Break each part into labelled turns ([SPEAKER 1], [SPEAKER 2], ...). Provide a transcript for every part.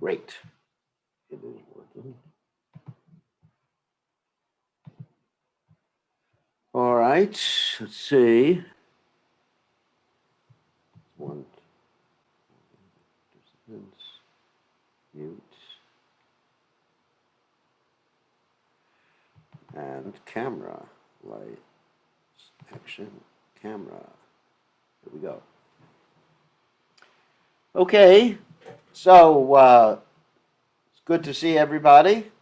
[SPEAKER 1] Great. It is working. All right, let's see. One, participants, mute, and camera, lights, action, camera. Here we go. Okay, so it's good to see everybody.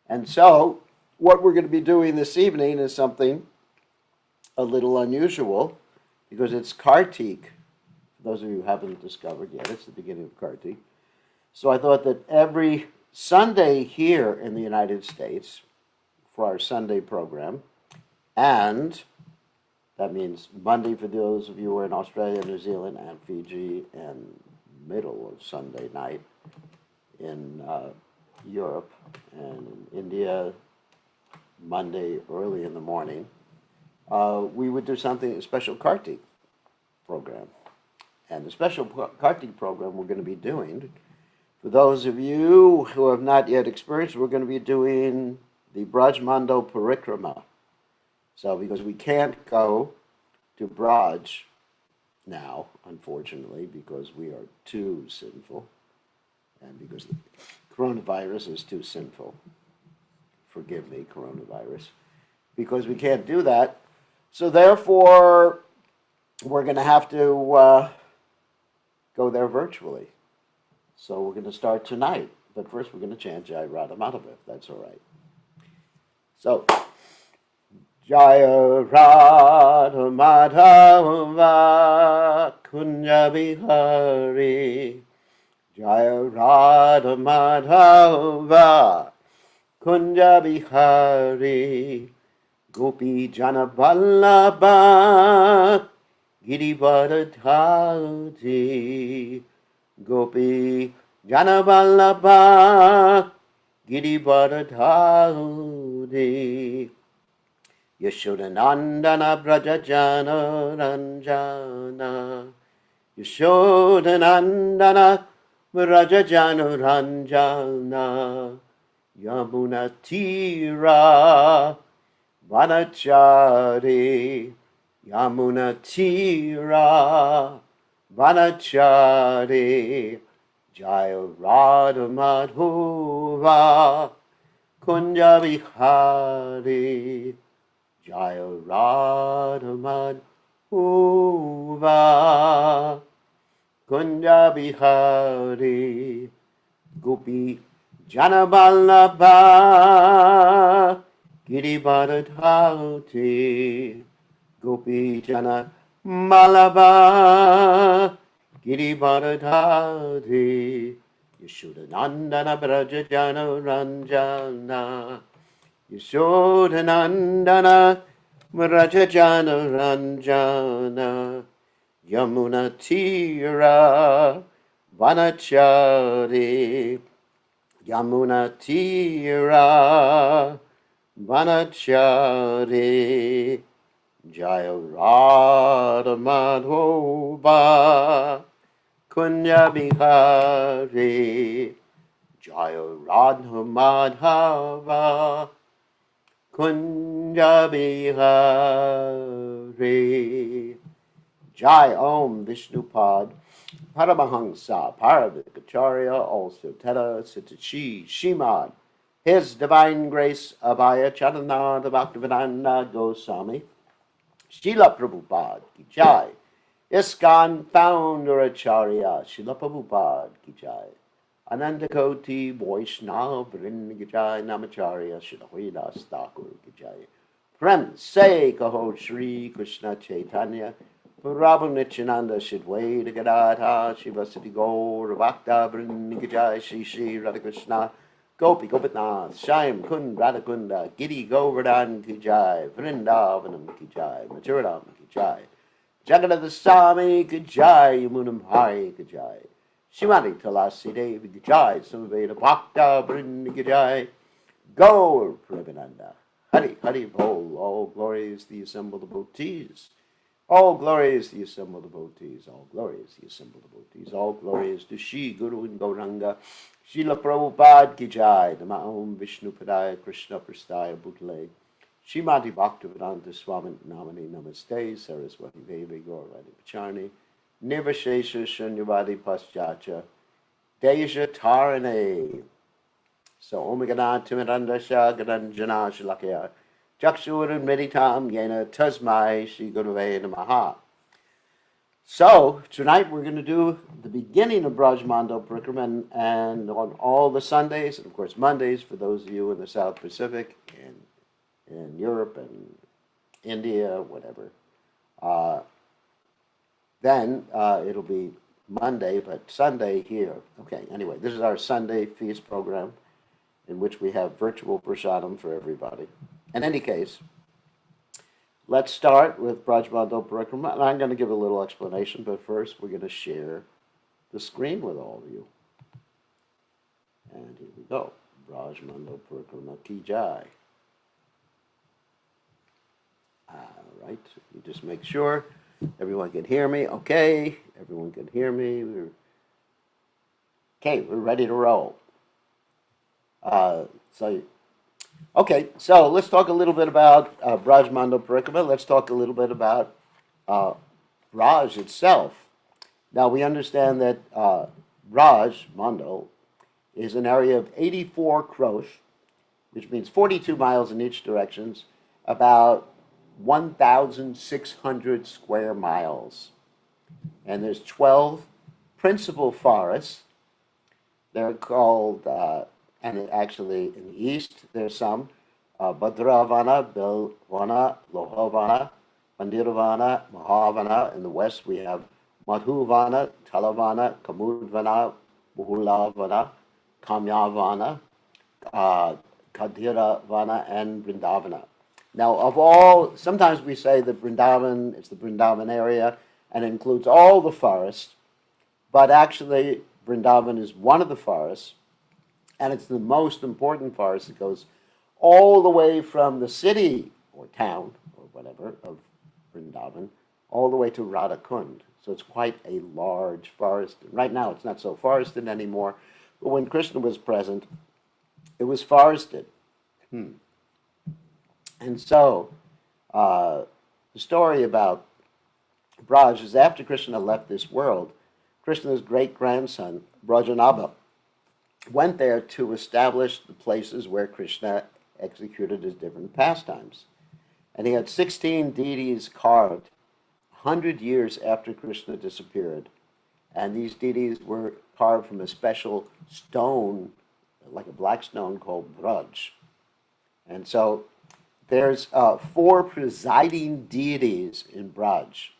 [SPEAKER 1] And so, what we're going to be doing this evening is something a little unusual because it's Kartik. For those of you who haven't discovered yet, it's the beginning of Kartik. So I thought that every Sunday here in the United States for our Sunday program, and that means Monday for those of you who are in Australia, New Zealand, and Fiji, and middle of Sunday night in Europe and in India, Monday early in the morning, we would do something, a special Kartik program. And the special Kartik program we're going to be doing, for those of you who have not yet experienced, we're going to be doing the Vraj Mandal Parikrama. So because we can't go to Vraj now, unfortunately, because we are too sinful, and because the coronavirus is too sinful. Forgive me, coronavirus, because we can't do that. So therefore, we're going to have to go there virtually. So we're going to start tonight. But first, we're going to chant Jai Radha Madhava, if that's all right. So, Jaya Radha Madhava Kunja Bihari, Jaya Radha Madhava Kunja Bihari, Gopi Jana Vallabha Girivardhari, Gopi Jana Vallabha Girivardhari, Yashodanandana Braja Jana Ranjana, Yashodanandana Braja Jana Ranjana, Yamuna Tira Vanachari, Yamuna Tira Vanachari, Jaya Radha Madhava Kunja Bihari, Jaya Radha Madhava Kunja Bihari, Gopi Jana Vallabha Girivardhari, Gopi Jana Vallabha Girivardhari, Yashodanandana Braja Jana Ranjana, Yashodanandana Braja Jana Ranjana, Yamuna Tira Vanachari, Yamuna Tira Vanachari, Jaya Radha Madhava Kunya Bihari, Jaya Radha Madhava Kunya Bihari, Jai Om Vishnupad Paramahansa Paravikacharya, also Teta Sitachi Shimad, His Divine Grace Abhaya Charananda Bhaktivedanta Goswami, Srila Prabhupada Ki Jai, ISKCON Founder Acharya Srila Prabhupada Ki Jai, Ananda Koti Vaishnava Vrinda Ki Jai, Namacharya Srila Haridas Thakur Ki Jai. Prem Se Kaho Shri Krishna Chaitanya Prabhu Nityananda Shidwaita Gadadha Shivasati Gaur Bhakta Vrinda Ki Jai, Shri Shri Radha Krishna Gopi Gopinath Shyam Kund Radhakunda Giri Govardhan Ki Jai, Vrindavanam Ki Jai, Mathuram Ki Jai, Jagannath Swami Ki Jai, Yamunam Hari Ki Jai, Shimati Tulasi Devi Ki Jai, Samveda Bhakta Vrinda Ki Jai, Gaur Premananda, Hari Hari Bol, all glories the assembled devotees. All glory is the assembled devotees. All glory is the assembled devotees. All glory is to Shri Guru and Gauranga. Srila Prabhupada ki jai. Nama Om Vishnu Padaya Krishna Prastaya Bhutale. Srimati Bhaktivedanta Swami Namani Namaste. Saraswati Devi Gauravani Pacharni. Nirvashesha Shunyavadi Paschacha. Deja Tarane. So Omagana Timirandasha Garanjana Shalakya. Jakshur Meditam Yena Tasmai Shri Gurave Namaha. So tonight we're going to do the beginning of Vraj Mandal Parikrama, and on all the Sundays, and of course Mondays for those of you in the South Pacific and in Europe and India, whatever. Then it'll be Monday, but Sunday here. Okay, anyway, this is our Sunday feast program in which we have virtual prasadam for everybody. In any case, let's start with Vraj Mandal Parikrama, and I'm going to give a little explanation, but first we're going to share the screen with all of you. And here we go. Vraj Mandal Parikrama ki jai. All right, you just make sure everyone can hear me. Okay, everyone can hear me. Okay, we're ready to roll. Okay, so let's talk a little bit about Vraj Mandal Parikrama. Let's talk a little bit about Vraj itself. Now, we understand that Vraj Mandal is an area of 84 krosh, which means 42 miles in each direction, about 1,600 square miles. And there's 12 principal forests. They're called... and actually, in the east, there's some Bhadravana, Bilvana, Lohavana, Mandiravana, Mahavana. In the west, we have Madhuvana, Talavana, Kamudvana, Muhulavana, Kamyavana, Kadiravana, and Vrindavana. Now, of all, sometimes we say that Vrindavan is the Vrindavan area, and it includes all the forests, but actually, Vrindavan is one of the forests. And it's the most important forest. It goes all the way from the city or town or whatever of Vrindavan all the way to Radhakund. So it's quite a large forest. And right now it's not so forested anymore. But when Krishna was present, it was forested. And so the story about Vraj is after Krishna left this world, Krishna's great-grandson, Brajanabha, went there to establish the places where Krishna executed his different pastimes. And he had 16 deities carved 100 years after Krishna disappeared. And these deities were carved from a special stone, like a black stone called Vraj. And so there's 4 presiding deities in Vraj.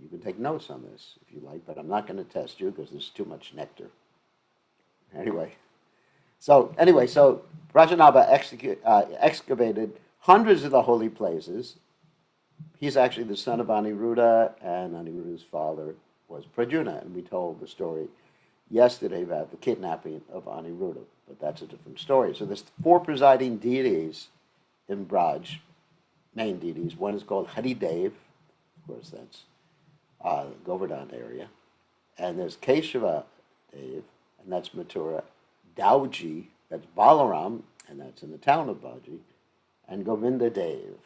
[SPEAKER 1] You can take notes on this if you like, but I'm not going to test you because there's too much nectar. So Brajanabha excavated hundreds of the holy places. He's actually the son of Aniruddha, and Aniruddha's father was Pradyumna, and we told the story yesterday about the kidnapping of Aniruddha, but that's a different story. So there's 4 presiding deities in Vraj, main deities. One is called Haridev, of course that's Govardhan area, and there's Keshava Dev, and that's Mathura. Dauji, that's Balaram, and that's in the town of Baji, and Govinda Dev,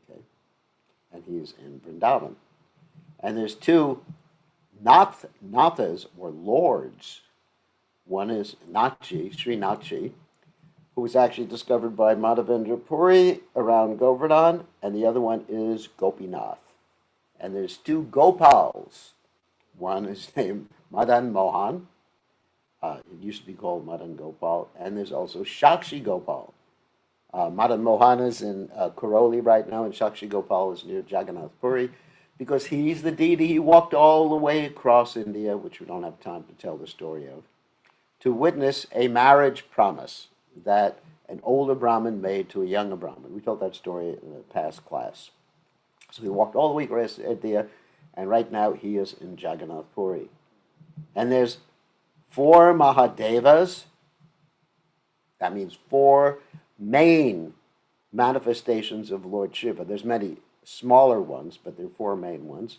[SPEAKER 1] okay, and he's in Vrindavan. And there's 2 Nathas, or lords. One is Nachi, Sri Nachi, who was actually discovered by Madhavendra Puri around Govardhan, and the other one is Gopinath. And there's 2 Gopals. One is named Madan Mohan. It used to be called Madan Gopal. And there's also Shakshi Gopal. Madan Mohan is in Karoli right now, and Shakshi Gopal is near Jagannath Puri, because he's the deity. He walked all the way across India, which we don't have time to tell the story of, to witness a marriage promise that an older Brahmin made to a younger Brahmin. We told that story in a past class. So he walked all the way across India, and right now he is in Jagannath Puri. And there's 4 Mahadevas. That means 4 main manifestations of Lord Shiva. There's many smaller ones, but there are four main ones.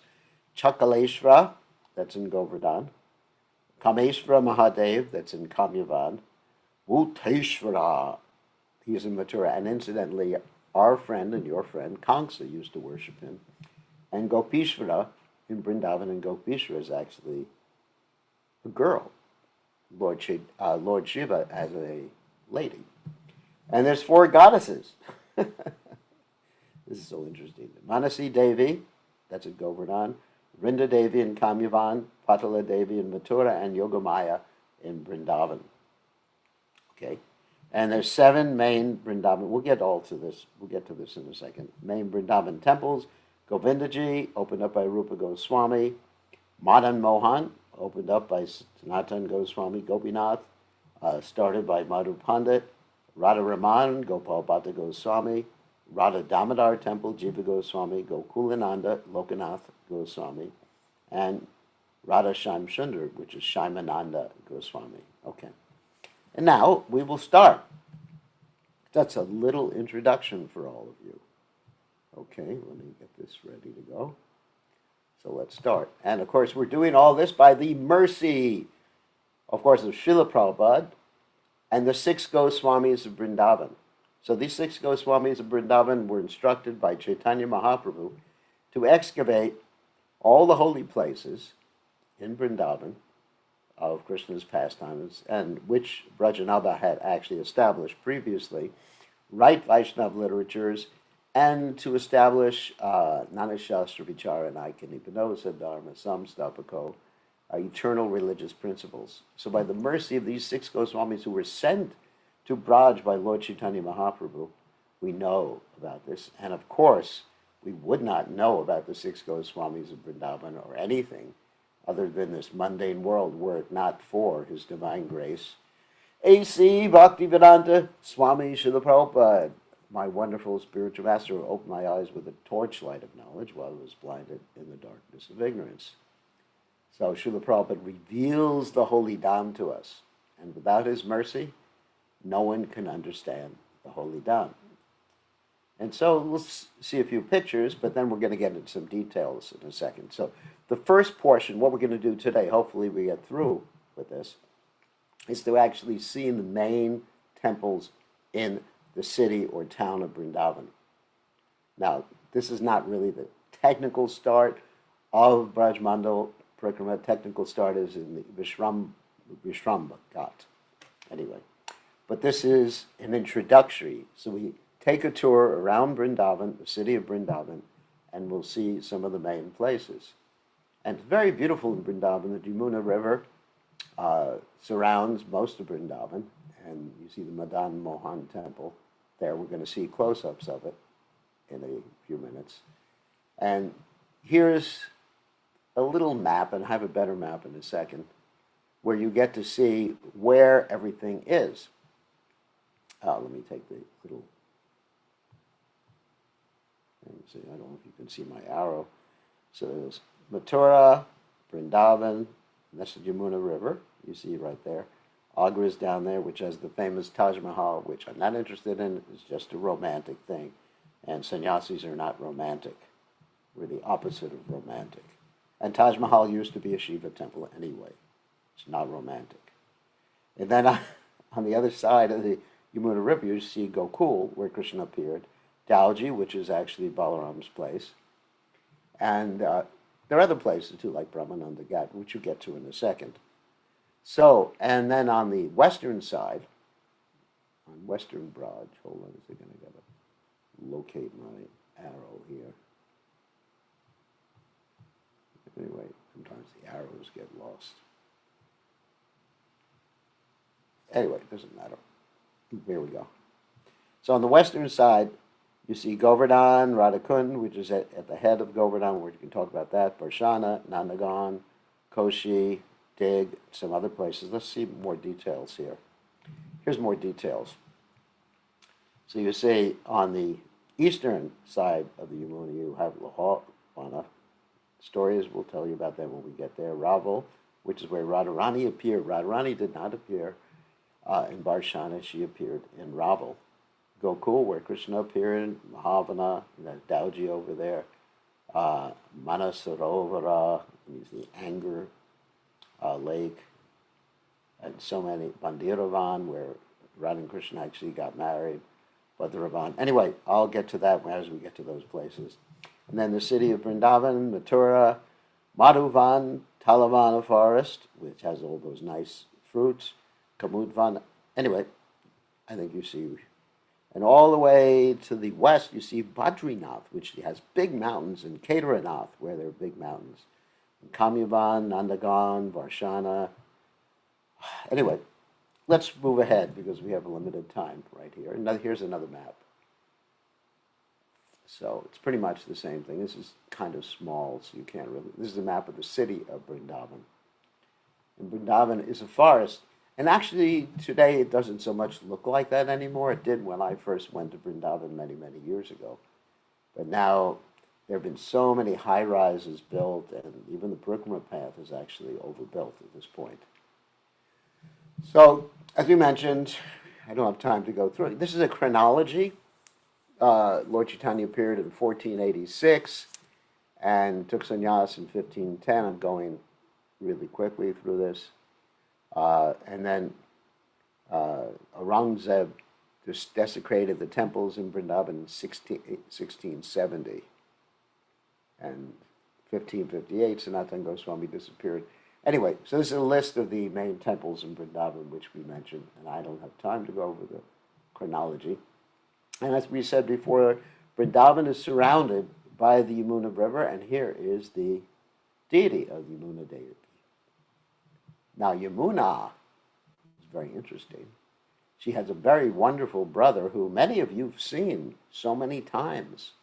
[SPEAKER 1] Chakaleshvara, that's in Govardhan. Kameshvara Mahadev, that's in Kamyavan. Bhuteshvara, he's in Mathura. And incidentally, our friend and your friend, Kamsa, used to worship him. And Gopishvara in Vrindavan, and Gopishvara is actually a girl. Lord Shiva as a lady. And there's four goddesses. This is so interesting. Manasi Devi, that's at Govardhan. Vrinda Devi in Kamyavan. Patala Devi in Mathura. And Yogamaya in Vrindavan. Okay. And there's 7 main Vrindavan. We'll get all to this. We'll get to this in a second. Main Vrindavan temples. Govindaji, opened up by Rupa Goswami. Madan Mohan, opened up by Sanatan Goswami. Gopinath, started by Madhu Pandit. Radha Raman, Gopal Bhatta Goswami. Radha Damodar Temple, Jiva Goswami. Gokulananda, Lokanath Goswami. And Radha Shyam Sundar, which is Shaimananda Goswami. Okay. And now we will start. That's a little introduction for all of you. Okay, let me get this ready to go. So let's start. And of course, we're doing all this by the mercy, of course, of Srila Prabhupada and the 6 Goswamis of Vrindavan. So these 6 Goswamis of Vrindavan were instructed by Chaitanya Mahaprabhu to excavate all the holy places in Vrindavan of Krishna's pastimes, and which Brajanabha had actually established previously, write Vaishnava literatures, and to establish Nanashastra Vichara Naikanipanasa Dharma Samstapako, eternal religious principles. So by the mercy of these 6 Goswamis who were sent to Braj by Lord Chaitanya Mahaprabhu, we know about this. And of course, we would not know about the 6 Goswamis of Vrindavan or anything other than this mundane world were it not for His divine grace. A.C. Bhaktivedanta Swami Srila Prabhupada, my wonderful spiritual master, who opened my eyes with a torchlight of knowledge while I was blinded in the darkness of ignorance. So Srila Prabhupada reveals the holy Dham to us, and without his mercy, no one can understand the holy Dham. And so let's see a few pictures, but then we're going to get into some details in a second. So the first portion, what we're going to do today, hopefully we get through with this, is to actually see the main temples in the city or town of Vrindavan. Now, this is not really the technical start of Vraj Mandal Parikrama. Technical start is in the Vishramba Ghat. Anyway, but this is an introductory. So we take a tour around Vrindavan, the city of Vrindavan, and we'll see some of the main places. And it's very beautiful in Vrindavan. The Yamuna River surrounds most of Vrindavan, and you see the Madan Mohan temple there. We're going to see close-ups of it in a few minutes. And here's a little map, and I have a better map in a second, where you get to see where everything is. Let me take the little, see, I don't know if you can see my arrow. So there's Mathura, Vrindavan, and that's the Yamuna River, you see right there. Agra is down there, which has the famous Taj Mahal, which I'm not interested in. It's just a romantic thing. And sannyasis are not romantic. We're the opposite of romantic. And Taj Mahal used to be a Shiva temple anyway. It's not romantic. And then on the other side of the Yamuna River, you see Gokul, where Krishna appeared. Dauji, which is actually Balaram's place. And there are other places too, like Brahmananda Ghat, which you'll get to in a second. So, and then on the western side, on Western Braj, hold on a second, I gotta locate my arrow here. Anyway, sometimes the arrows get lost. Anyway, it doesn't matter. Here we go. So on the western side, you see Govardhan, Radhakund, which is at the head of Govardhan, where you can talk about that, Barshana, Nandagan, Koshi, Dig, some other places. Let's see more details here. Here's more details. So you see on the eastern side of the Yamuna, you have Lahavana. Stories, we'll tell you about that when we get there. Raval, which is where Radharani appeared. Radharani did not appear in Barshana. She appeared in Raval. Gokul, where Krishna appeared, Mahavana, and that Dauji over there, Manasarovara, means the anger lake, and so many, Bandiravan, where Radha and Krishna actually got married, Badaravan. Anyway, I'll get to that as we get to those places. And then the city of Vrindavan, Mathura, Madhuvan, Talavana forest, which has all those nice fruits, Kamudvan. Anyway, I think you see. And all the way to the west, you see Badrinath, which has big mountains, and Kedarnath, where there are big mountains. And Kamyavan, Nandagan, Varshana. Anyway, let's move ahead because we have a limited time right here. Here's another map. So it's pretty much the same thing. This is kind of small, so you can't really. This is a map of the city of Vrindavan. And Vrindavan is a forest. And actually, today it doesn't so much look like that anymore. It did when I first went to Vrindavan many, many years ago. But now there have been so many high-rises built, and even the Parikrama path is actually overbuilt at this point. So, as we mentioned, I don't have time to go through it. This is a chronology. Lord Chaitanya appeared in 1486 and took sannyas in 1510. I'm going really quickly through this. And then Aurangzeb just desecrated the temples in Vrindavan in 1670. And 1558, Sanatana Goswami disappeared. Anyway, so this is a list of the main temples in Vrindavan, which we mentioned, and I don't have time to go over the chronology. And as we said before, Vrindavan is surrounded by the Yamuna River, and here is the deity of Yamuna deity. Now, Yamuna is very interesting. She has a very wonderful brother who many of you have seen so many times.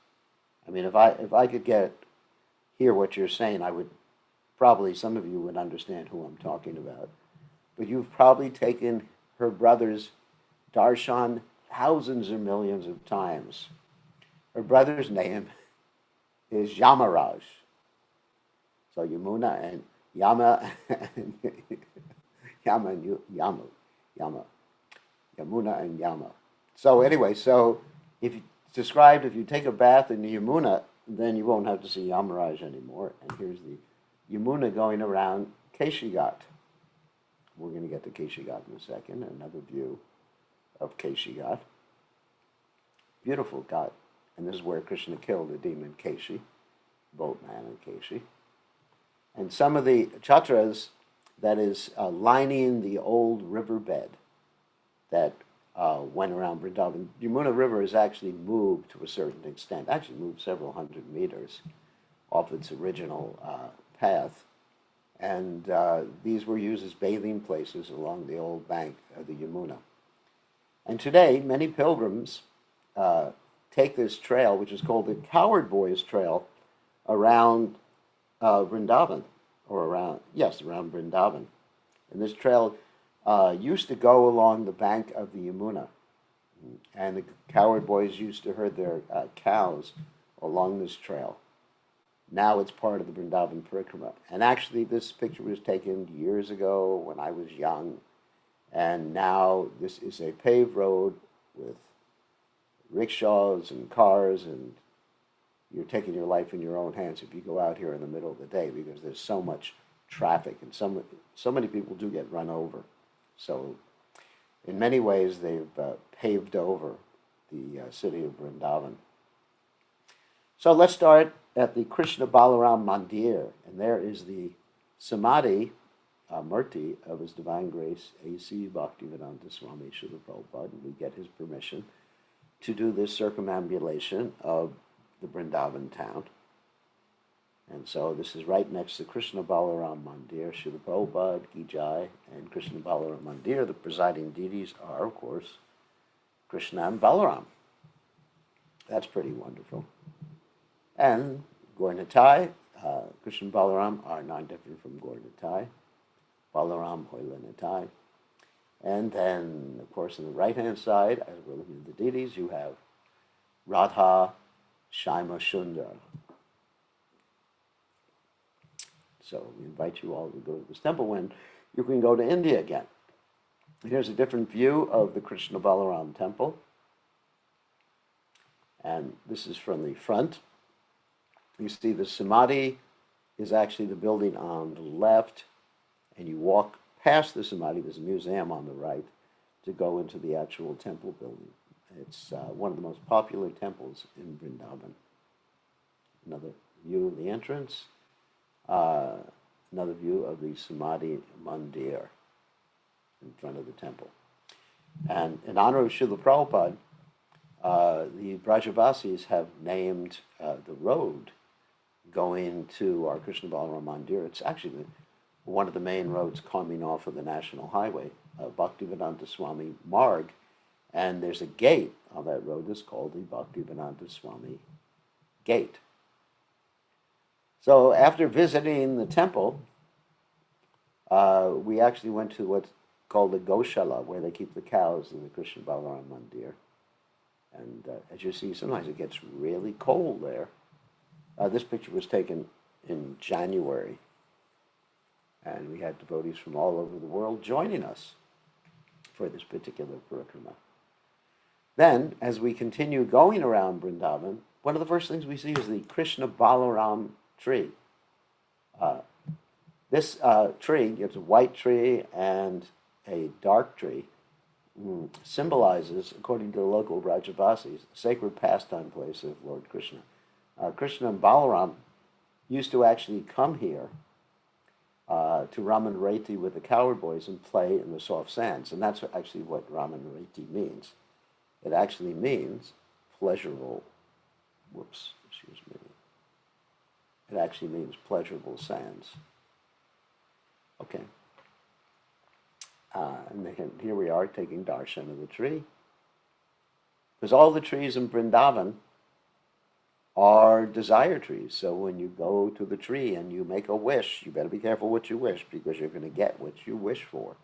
[SPEAKER 1] I mean, if I could hear what you're saying, I would probably, some of you would understand who I'm talking about. But you've probably taken her brother's darshan thousands or millions of times. Her brother's name is Yamaraj. So Yamuna and Yama and Yama and Yama. Yamuna and Yama. So anyway, so if you take a bath in the Yamuna, then you won't have to see Yamaraj anymore. And here's the Yamuna going around Keshigat. We're going to get to Keshigat in a second, another view of Keshigat. Beautiful Ghat. And this is where Krishna killed the demon Keshi, boatman and Keshi. And some of the chatras that is lining the old riverbed that went around Vrindavan. Yamuna River has actually moved to a certain extent, actually moved several hundred meters off its original path. And these were used as bathing places along the old bank of the Yamuna. And today, many pilgrims take this trail, which is called the Coward Boys Trail, around Vrindavan, around Vrindavan. And this trail used to go along the bank of the Yamuna. And the Coward Boys used to herd their cows along this trail. Now it's part of the Vrindavan Parikrama. And actually, this picture was taken years ago when I was young. And now this is a paved road with rickshaws and cars, and you're taking your life in your own hands if you go out here in the middle of the day because there's so much traffic and so many people do get run over. So in many ways, they've paved over the city of Vrindavan. So let's start at the Krishna Balaram Mandir, and there is the Samadhi Murti of His Divine Grace, A.C. Bhaktivedanta Swami Srila Prabhupada, and we get his permission to do this circumambulation of the Vrindavan town. And so this is right next to Krishna Balaram Mandir, Srila Prabhupada, Ki Jai, and Krishna Balaram Mandir. The presiding deities are, of course, Krishna and Balaram. That's pretty wonderful. And Gaur Nitai, Krishna and Balaram are not different from Gaur Nitai. Balaram, Hoila Nitai. And then, of course, on the right-hand side, as we're looking at the deities, you have Radha, Shaima Sundar. So we invite you all to go to this temple when you can go to India again. Here's a different view of the Krishna Balaram temple. And this is from the front. You see the Samadhi is actually the building on the left, and you walk past the Samadhi, there's a museum on the right, to go into the actual temple building. It's one of the most popular temples in Vrindavan. Another view of the entrance, another view of the Samadhi Mandir in front of the temple. And in honor of Srila Prabhupada, the Brajavasis have named the road going to our Krishna Balaram Mandir. It's actually one of the main roads coming off of the National Highway, Bhaktivedanta Swami Marg, and there's a gate on that road that's called the Bhaktivedanta Swami Gate. So after visiting the temple, we actually went to what's called the Goshala, where they keep the cows in the Krishna Balaram Mandir. And as you see, sometimes it gets really cold there. This picture was taken in January, and we had devotees from all over the world joining us for this particular parikrama. Then, as we continue going around Vrindavan, one of the first things we see is the Krishna Balaram tree. This tree, it's a white tree and a dark tree, symbolizes, according to the local Brajavasis, the sacred pastime place of Lord Krishna. Krishna and Balaram used to actually come here to Raman Reti with the cowherd boys and play in the soft sands. And that's actually what Raman Reti means. It actually means pleasurable, it actually means pleasurable sands. Okay. And here we are taking darshan of the tree. Because all the trees in Vrindavan are desire trees. So when you go to the tree and you make a wish, you better be careful what you wish, because you're going to get what you wish for.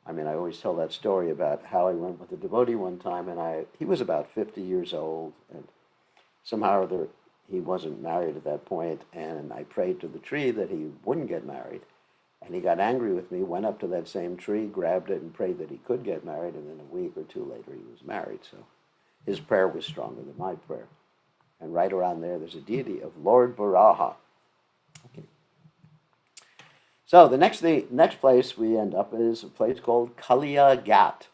[SPEAKER 1] I mean, I always tell that story about how I went with a devotee one time, and he was about 50 years old, and somehow or other he wasn't married at that point, and I prayed to the tree that he wouldn't get married. And he got angry with me, went up to that same tree, grabbed it, and prayed that he could get married, and then a week or two later he was married. So his prayer was stronger than my prayer. And right around there's a deity of Lord Varaha. Okay. So the next place we end up is a place called Kaliya Ghat.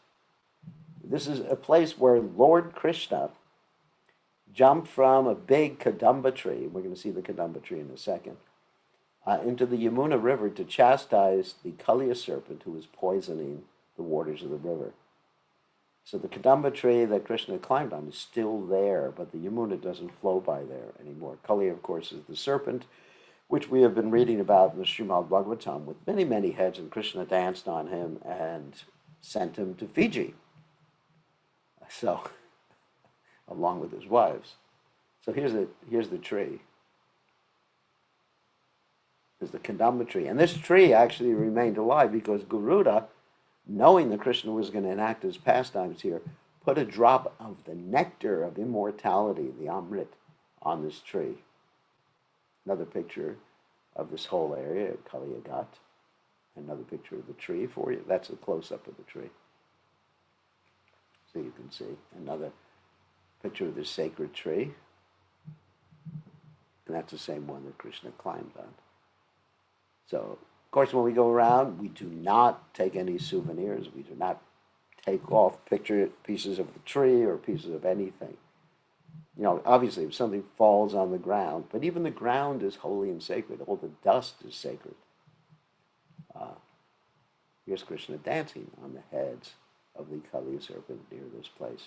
[SPEAKER 1] This is a place where Lord Krishna jumped from a big Kadamba tree, we're going to see the Kadamba tree in a second, into the Yamuna River to chastise the Kaliya serpent who was poisoning the waters of the river. So the Kadamba tree that Krishna climbed on is still there, but the Yamuna doesn't flow by there anymore. Kaliya, of course, is the serpent, which we have been reading about in the Srimad Bhagavatam, with many, many heads, and Krishna danced on him and sent him to Fiji. So, along with his wives. So here's the tree. There's the Kadamba tree. And this tree actually remained alive because Garuda, knowing that Krishna was going to enact his pastimes here, put a drop of the nectar of immortality, the Amrit, on this tree. Another picture of this whole area, Kaliya Ghat. Another picture of the tree for you. That's a close-up of the tree. So you can see another picture of this sacred tree. And that's the same one that Krishna climbed on. So, of course, when we go around, we do not take any souvenirs. We do not take off pieces of the tree or pieces of anything. You know, obviously, if something falls on the ground, but even the ground is holy and sacred. All the dust is sacred. Here's Krishna dancing on the heads of the Kaliya serpent near this place.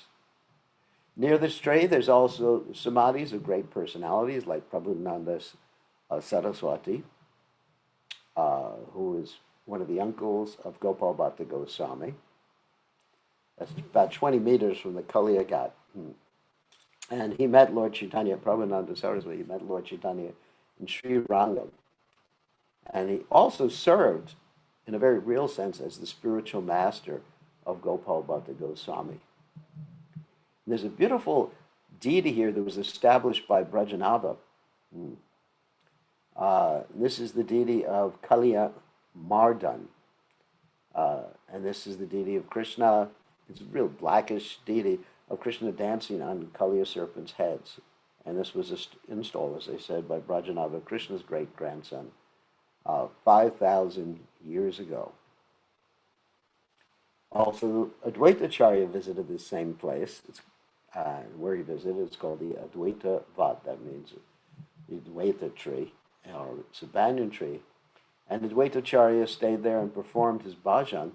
[SPEAKER 1] Near this tree, there's also samadhis of great personalities like Prabhupada Saraswati, who is one of the uncles of Gopal Bhatta Goswami. That's about 20 meters from the Kaliya Ghat. And he met Lord Chaitanya, Prabhupada Saraswati, he met Lord Chaitanya in Sri Rangam. And he also served, in a very real sense, as the spiritual master of Gopal Bhatta Goswami. There's a beautiful deity here that was established by Brajanava. This is the deity of Kaliya Mardan. And this is the deity of Krishna. It's a real blackish deity. of Krishna dancing on Kaliya serpents' heads. And this was installed, as I said, by Brajanava, Krishna's great-grandson, 5,000 years ago. Also, Advaita Acharya visited this same place. It's where he visited. It's called the Advaita Vat. That means the Advaita tree, or it's a banyan tree. And Advaita Acharya stayed there and performed his bhajan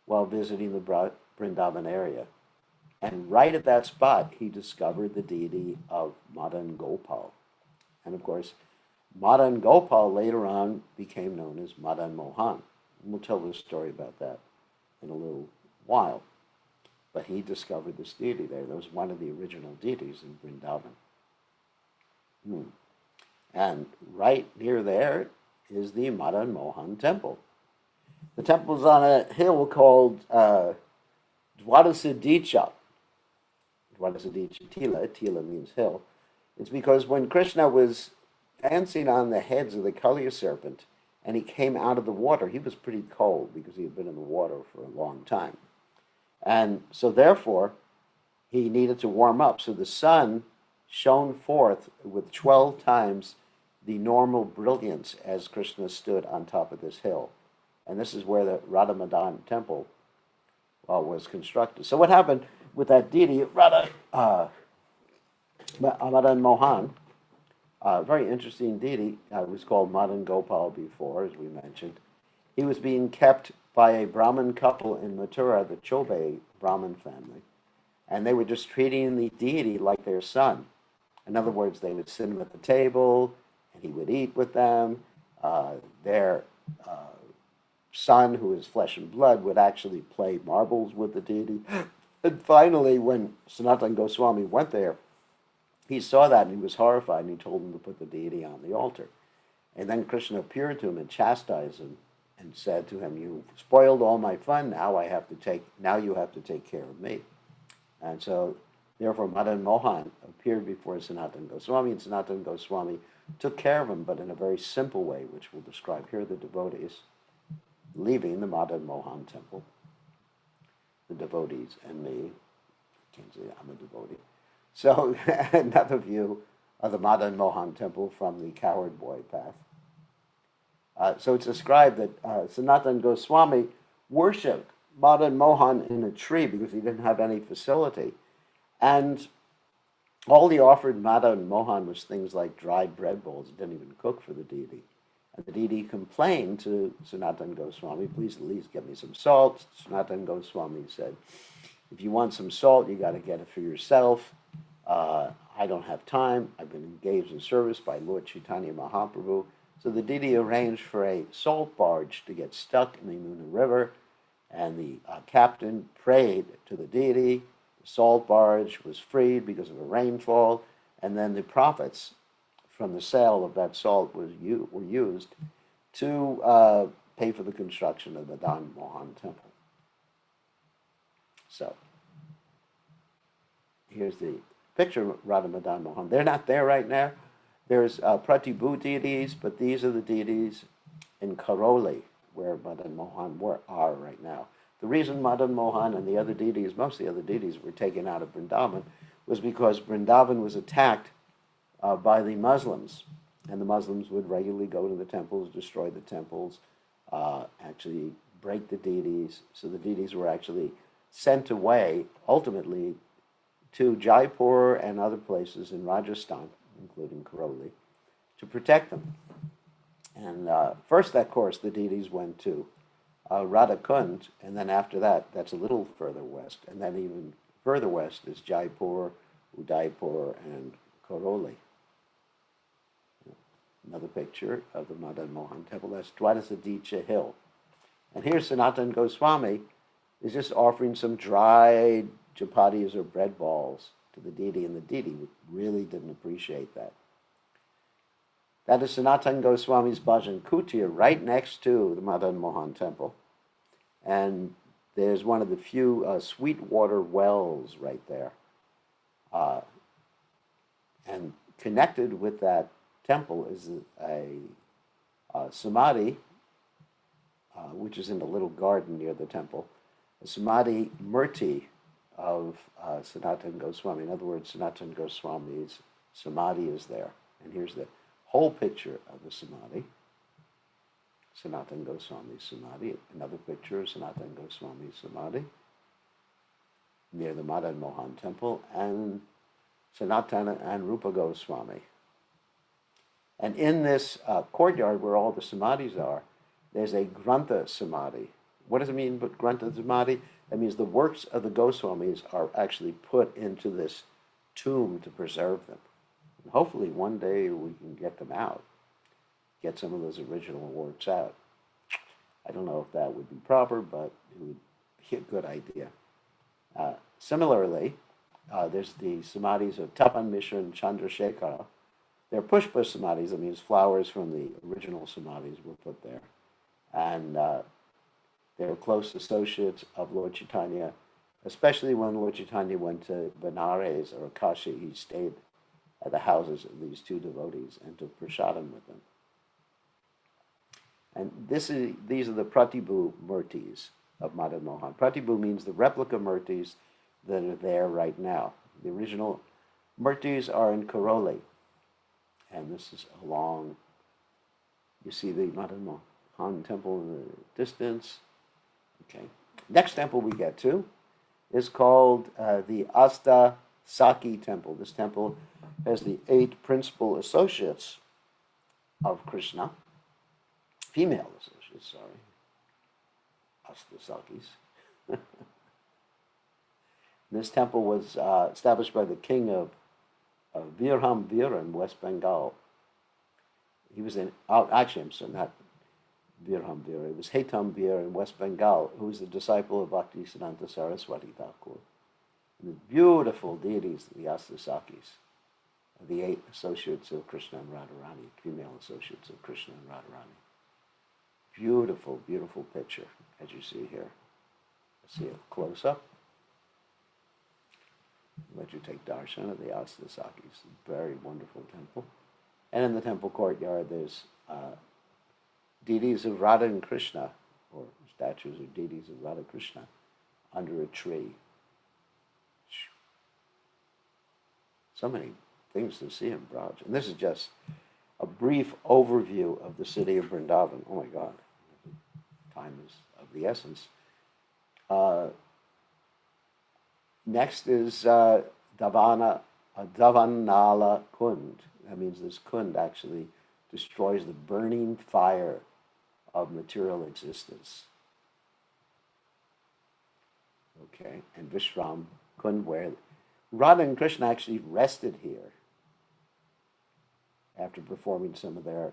[SPEAKER 1] while visiting the Vrindavan area. And right at that spot, he discovered the deity of Madan Gopal. And of course, Madan Gopal later on became known as Madan Mohan. And we'll tell the story about that in a little while. But he discovered this deity there. That was one of the original deities in Vrindavan. And right near there is the Madan Mohan temple. The temple's on a hill called Dwadasadicha. Dwadasadicha Tila. Tila means hill. It's because when Krishna was dancing on the heads of the Kaliya serpent and he came out of the water, he was pretty cold because he had been in the water for a long time. And so therefore, he needed to warm up. So the sun shone forth with 12 times the normal brilliance as Krishna stood on top of this hill. And this is where the Radha Madan temple was constructed. So what happened with that deity, Madan Mohan, a very interesting deity, was called Madan Gopal before, as we mentioned. He was being kept by a Brahmin couple in Mathura, the Chobe Brahmin family. And they were just treating the deity like their son. In other words, they would sit him at the table, and he would eat with them. Their son, who is flesh and blood, would actually play marbles with the deity. And finally, when Sanatana Goswami went there, he saw that and he was horrified, and he told him to put the deity on the altar. And then Krishna appeared to him and chastised him and said to him, "You spoiled all my fun. Now you have to take care of me." And so, therefore, Madan Mohan appeared before Sanatana Goswami, and Sanatana Goswami took care of him, but in a very simple way, which we'll describe here. The devotees leaving the Madan Mohan temple, the devotees and me. I can't say I'm a devotee. So another view of the Madan Mohan temple from the Coward Boy path. So it's described that Sanatana Goswami worshipped Madan Mohan in a tree because he didn't have any facility. And all he offered Madan Mohan was things like dried bread bowls. He didn't even cook for the deity. And the deity complained to Sanatana Goswami, "Please at least get me some salt." Sanatana Goswami said, "If you want some salt, you got to get it for yourself. I don't have time. I've been engaged in service by Lord Chaitanya Mahaprabhu." So the deity arranged for a salt barge to get stuck in the Yamuna River, and the captain prayed to the deity. The salt barge was freed because of a rainfall, and then the profits from the sale of that salt were used to pay for the construction of the Madan Mohan temple. So here's the picture of Radha Madan Mohan. They're not there right now. There's Pratibhu deities, but these are the deities in Karoli, where Madan Mohan are right now. The reason Madan Mohan and the other deities, most of the other deities, were taken out of Vrindavan was because Vrindavan was attacked by the Muslims, and the Muslims would regularly go to the temples, destroy the temples, actually break the deities. So the deities were actually sent away, ultimately, to Jaipur and other places in Rajasthan, including Karoli, to protect them. And first, of course, the deities went to Radhakund, and then after that, that's a little further west, and then even further west is Jaipur, Udaipur, and Karoli. Another picture of the Madan Mohan temple. That's Dwadasadicha Hill. And here Sanatana Goswami is just offering some dried chapatis or bread balls to the deity, and the deity really didn't appreciate that. That is Sanatana Goswami's Bhajan Kutir, right next to the Madan Mohan temple. And there's one of the few sweet water wells right there. And connected with that temple is a samadhi, which is in a little garden near the temple, a samadhi murti of Sanatana Goswami. In other words, Sanatana Goswami's samadhi is there. And here's the whole picture of the samadhi. Sanatana Goswami's samadhi. Another picture of Sanatana Goswami's samadhi near the Madan Mohan temple, and Sanatana and Rupa Goswami. And in this courtyard where all the samadhis are, there's a Grantha samadhi. What does it mean, but Grantha samadhi? That means the works of the Goswamis are actually put into this tomb to preserve them. And hopefully one day we can get them out, get some of those original works out. I don't know if that would be proper, but it would be a good idea. Similarly, there's the samadhis of Tapan Mishra and Chandrasekhara. They're pushpa samadhis, that means flowers from the original samadhis were put there. And they're close associates of Lord Chaitanya, especially when Lord Chaitanya went to Benares or Kashi. He stayed at the houses of these two devotees and took prasadam with them. And these are the Pratibhu Murtis of Madan Mohan. Pratibhu means the replica Murtis that are there right now. The original Murtis are in Karoli. And this is along, you see the Madan Mohan temple in the distance. Okay. Next temple we get to is called the Asta Saki temple. This temple has the 8 principal associates of Krishna, female associates, sorry, Asta Sakis. This temple was established by the king of Virham Vir in West Bengal. He was actually, I'm sorry, not Virham Vir, it was Hetam Vir in West Bengal, who was the disciple of Bhaktisiddhanta Saraswati Thakur. And the beautiful deities, the Astasakis, the 8 associates of Krishna and Radharani, female associates of Krishna and Radharani. Beautiful, beautiful picture, as you see here. Let's see it close up. Let you take darshan of the Astasakis. Very wonderful temple. And in the temple courtyard, there's deities of Radha and Krishna, or statues of deities of Radha Krishna, under a tree. So many things to see in Vraj. And this is just a brief overview of the city of Vrindavan. Oh my God, time is of the essence. Next is Davanala Kund. That means this Kund actually destroys the burning fire of material existence. Okay, and Vishram Kund, where Radha and Krishna actually rested here after performing some of their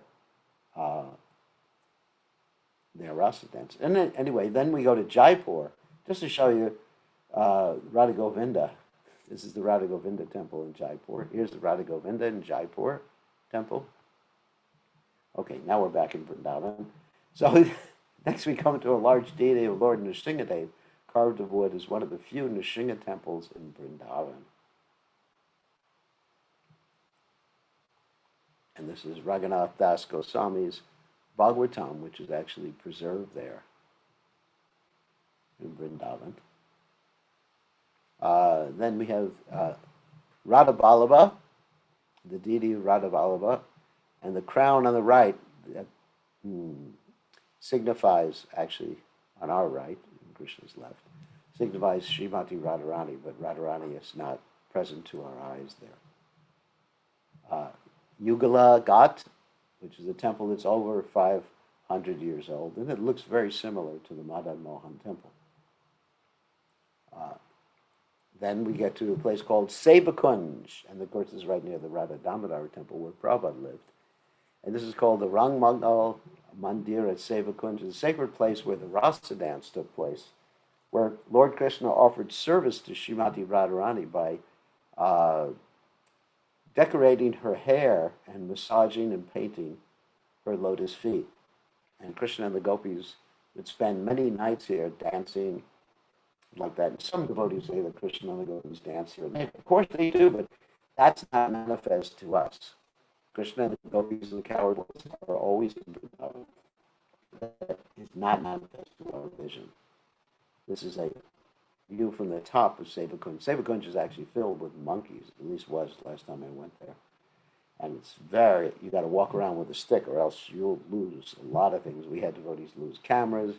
[SPEAKER 1] rasa dance. And then, anyway, then we go to Jaipur, just to show you Radha Govinda. This is the Radha Govinda temple in Jaipur. Here's the Radha Govinda in Jaipur temple. Okay, now we're back in Vrindavan. So next we come to a large deity of Lord Nrsingadev, carved of wood, is one of the few Nrsinga temples in Vrindavan. And this is Raghunath Das Goswami's Bhagavatam, which is actually preserved there in Vrindavan. Then we have Radha Vallabha, the deity of Radha Vallabha, and the crown on the right signifies, actually, on our right, Krishna's left, signifies Srimati Radharani, but Radharani is not present to our eyes there. Yugala Ghat, which is a temple that's over 500 years old, and it looks very similar to the Madan Mohan temple. Then we get to a place called Sevakunj, and of course this is right near the Radha Damodar temple where Prabhupada lived. And this is called the Rang Mangal Mandir at Sevakunj, a sacred place where the Rasa dance took place, where Lord Krishna offered service to Srimati Radharani by decorating her hair and massaging and painting her lotus feet. And Krishna and the gopis would spend many nights here dancing like that. And some devotees say that Krishna and the gopis dance here. And of course they do, but that's not manifest to us. Krishna and the gopis and the coward are always in Vrindavan. That is not manifest to our vision. This is a view from the top of Sevakunj. Sevakunj is actually filled with monkeys, at least was last time I went there. And it's you got to walk around with a stick or else you'll lose a lot of things. We had devotees lose cameras,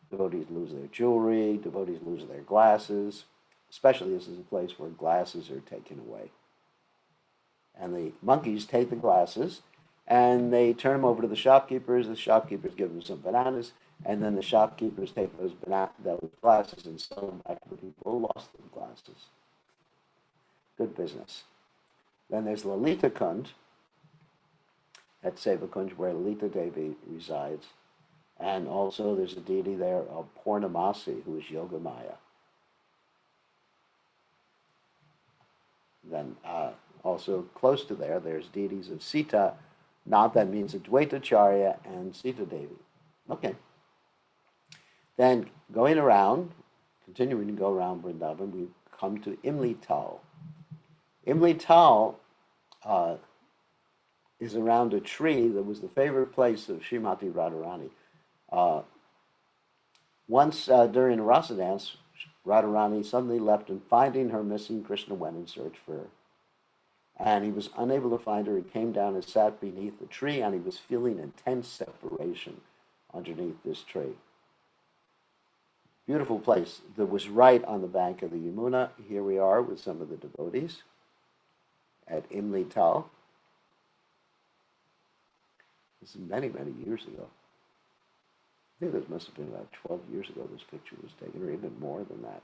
[SPEAKER 1] devotees lose their jewelry, devotees lose their glasses. Especially this is a place where glasses are taken away. And the monkeys take the glasses and they turn them over to the shopkeepers. The shopkeepers give them some bananas, and then the shopkeepers take those glasses and sell them back to the people who lost the glasses. Good business. Then there's Lalita Kund at Sevakunj, where Lalita Devi resides. And also there's a deity there of Purnamasi, who is Yogamaya. Then also close to there, there's deities of Sita, that means Advaitacharya and Sita Devi. Okay. Then going around, continuing to go around Vrindavan, we come to Imli Tal. Imli Tal is around a tree that was the favorite place of Srimati Radharani. Once during a rasa dance, Radharani suddenly left, and finding her missing, Krishna went in search for her. And he was unable to find her. He came down and sat beneath the tree, and he was feeling intense separation underneath this tree. Beautiful place that was right on the bank of the Yamuna. Here we are with some of the devotees at Imli Tal. This is many, many years ago. I think this must have been about 12 years ago this picture was taken, or even more than that.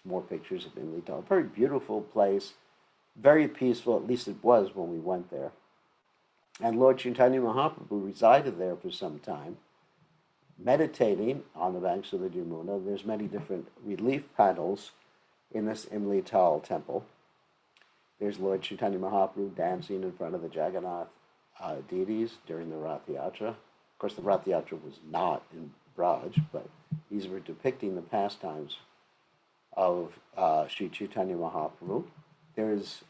[SPEAKER 1] More pictures of Imli Tal. Very beautiful place, very peaceful, at least it was when we went there. And Lord Chaitanya Mahaprabhu resided there for some time, meditating on the banks of the Yamuna. There's many different relief panels in this Imli Tal temple. There's Lord Chaitanya Mahaprabhu dancing in front of the Jagannath deities during the Rath Yatra. Of course, the Rath Yatra was not in Vraj, but these were depicting the pastimes of Sri Chaitanya Mahaprabhu. There's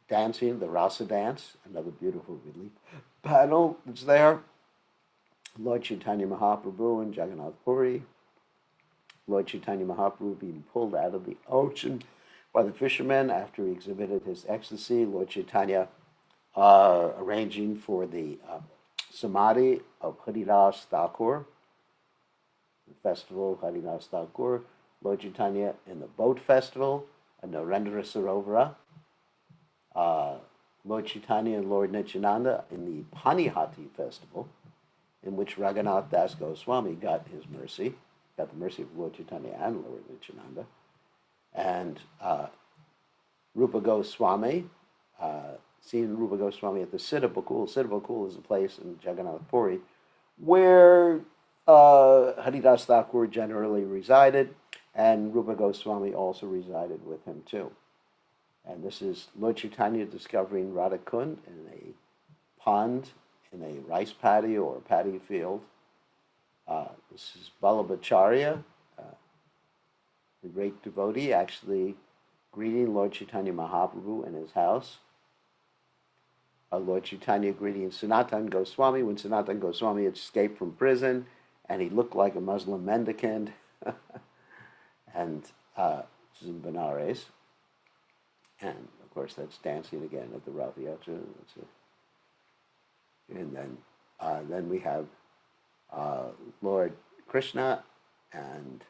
[SPEAKER 1] dancing, the Rasa dance, another beautiful relief panel that's there. Lord Chaitanya Mahaprabhu and Jagannath Puri. Lord Chaitanya Mahaprabhu being pulled out of the ocean by the fishermen after he exhibited his ecstasy. Lord Chaitanya arranging for the Samadhi of Haridas Thakur, the festival of Haridas Thakur. Lord Chaitanya in the boat festival, and Narendra Sarovara. Lord Chaitanya and Lord Nityananda in the Panihati festival, in which Raghunath Das Goswami got his mercy, got the mercy of Lord Chaitanya and Lord Nityananda. And Rupa Goswami, seeing Rupa Goswami at the Siddha Bakul. Siddha Bakul is a place in Jagannath Puri where Haridas Thakur generally resided, and Rupa Goswami also resided with him too. And this is Lord Chaitanya discovering Radha Kund in a pond, in a rice paddy or a paddy field. This is Vallabhacharya, the great devotee, actually greeting Lord Chaitanya Mahaprabhu in his house. Lord Chaitanya greeting Sanatan Goswami when Sanatan Goswami had escaped from prison, and he looked like a Muslim mendicant. And this is in Benares. And of course, that's dancing again at the Rath Yatra. And then we have Lord Krishna and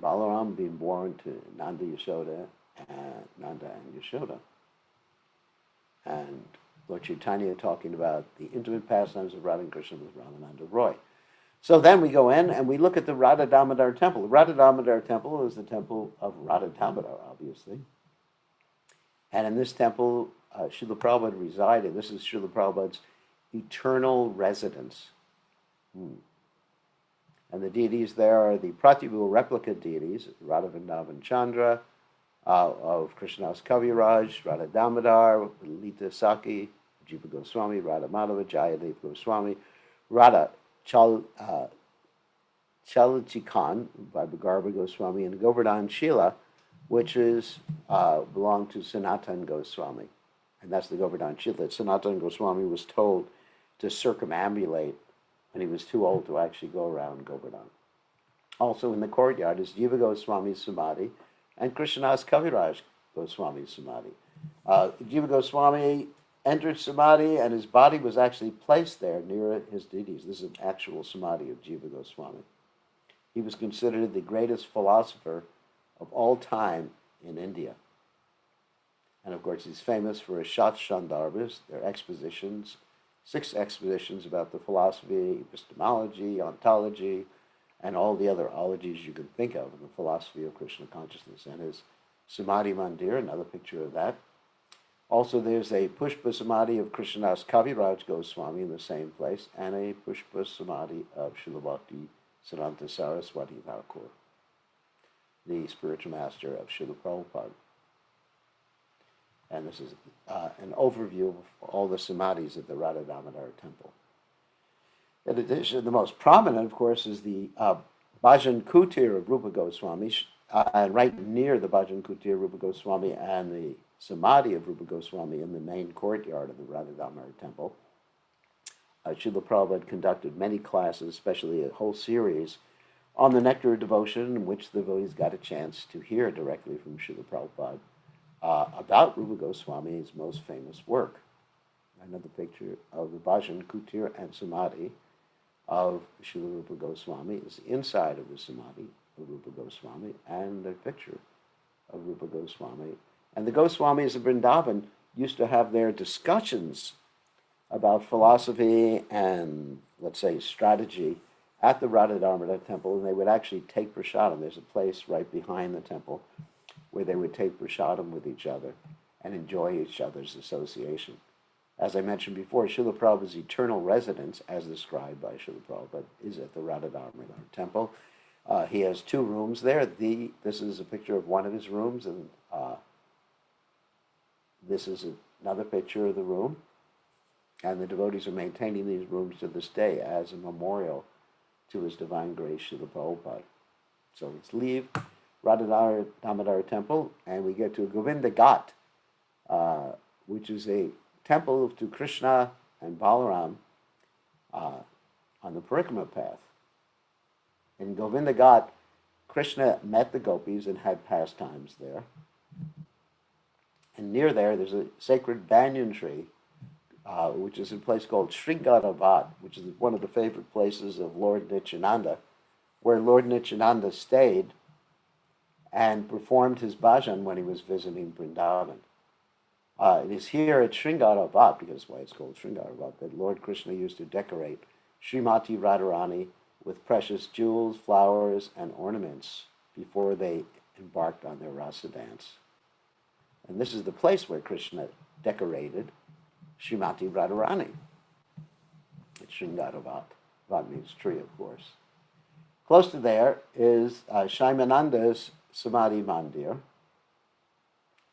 [SPEAKER 1] Balaram being born to Nanda and Yashoda. And Lord Chaitanya talking about the intimate pastimes of Radha and Krishna with Ramananda Roy. So then we go in and we look at the Radha Damodar temple. The Radha Damodar temple is the temple of Radha Damodar, obviously. And in this temple, Srila Prabhupada resided. This is Srila Prabhupada's eternal residence. And the deities there are the Pratibhu replica deities, Radha Vrindavan Chandra, of Krishnadas Kaviraj, Radha Damodar, Lalita Saki, Jiva Goswami, Radha Madhava, Jayadev Goswami, Radha Chalachikan by Bhagarva Goswami, and Govardhan Shila, which is belong to Sanatan Goswami. And that's the Govardhan Shila that Sanatan Goswami was told to circumambulate when he was too old to actually go around Govardhan. Also in the courtyard is Jiva Goswami's Samadhi and Krishnadas Kaviraj Goswami's Samadhi. Jiva Goswami entered Samadhi, and his body was actually placed there near his deities. This is an actual Samadhi of Jiva Goswami. He was considered the greatest philosopher of all time in India. And of course, he's famous for his Shat Shandarbhas, their expositions, 6 expositions about the philosophy, epistemology, ontology, and all the other ologies you can think of in the philosophy of Krishna consciousness. And his Samadhi Mandir, another picture of that. Also, there's a Pushpa Samadhi of Krishnadas Kaviraj Goswami in the same place, and a Pushpa Samadhi of Srila Bhakti Siddhanta Saraswati Thakur, the spiritual master of Srila Prabhupada. And this is an overview of all the Samadhis at the Radha Damodar temple. In addition, the most prominent, of course, is the Bhajan Kutir of Rupa Goswami, and right near the Bhajan Kutir of Rupa Goswami and the Samadhi of Rupa Goswami in the main courtyard of the Radha Damodar temple. Srila Prabhupada conducted many classes, especially a whole series, on the Nectar of Devotion, in which the devotees got a chance to hear directly from Srila Prabhupada about Rupa Goswami's most famous work. Another picture of the Bhajan, Kutir, and Samadhi of Srila Rupa Goswami is the inside of the Samadhi of Rupa Goswami, and a picture of Rupa Goswami. And the Goswamis of Vrindavan used to have their discussions about philosophy and, let's say, strategy at the Radha Damodar temple, and they would actually take prasadam. There's a place right behind the temple where they would take prasadam with each other and enjoy each other's association. As I mentioned before, Srila Prabhupada's eternal residence, as described by Srila Prabhupada, is at the Radha Damodar temple. He has 2 rooms there. This is a picture of one of his rooms, and this is another picture of the room. And the devotees are maintaining these rooms to this day as a memorial to His Divine Grace, Srila Prabhupada. So let's leave Radha Damodar temple, and we get to Govinda Ghat, which is a temple to Krishna and Balaram on the Parikrama path. In Govinda Ghat, Krishna met the gopis and had pastimes there. And near there's a sacred banyan tree, which is a place called Sringaravad, which is one of the favorite places of Lord Nityananda, where Lord Nityananda stayed and performed his bhajan when he was visiting Vrindavan. It is here at Sringaravad, because that's why it's called Sringaravad, that Lord Krishna used to decorate Srimati Radharani with precious jewels, flowers, and ornaments before they embarked on their rasa dance. And this is the place where Krishna decorated Srimati Radharani. It's Sringaravad. Vad means tree, of course. Close to there is Shaimananda's Samadhi Mandir.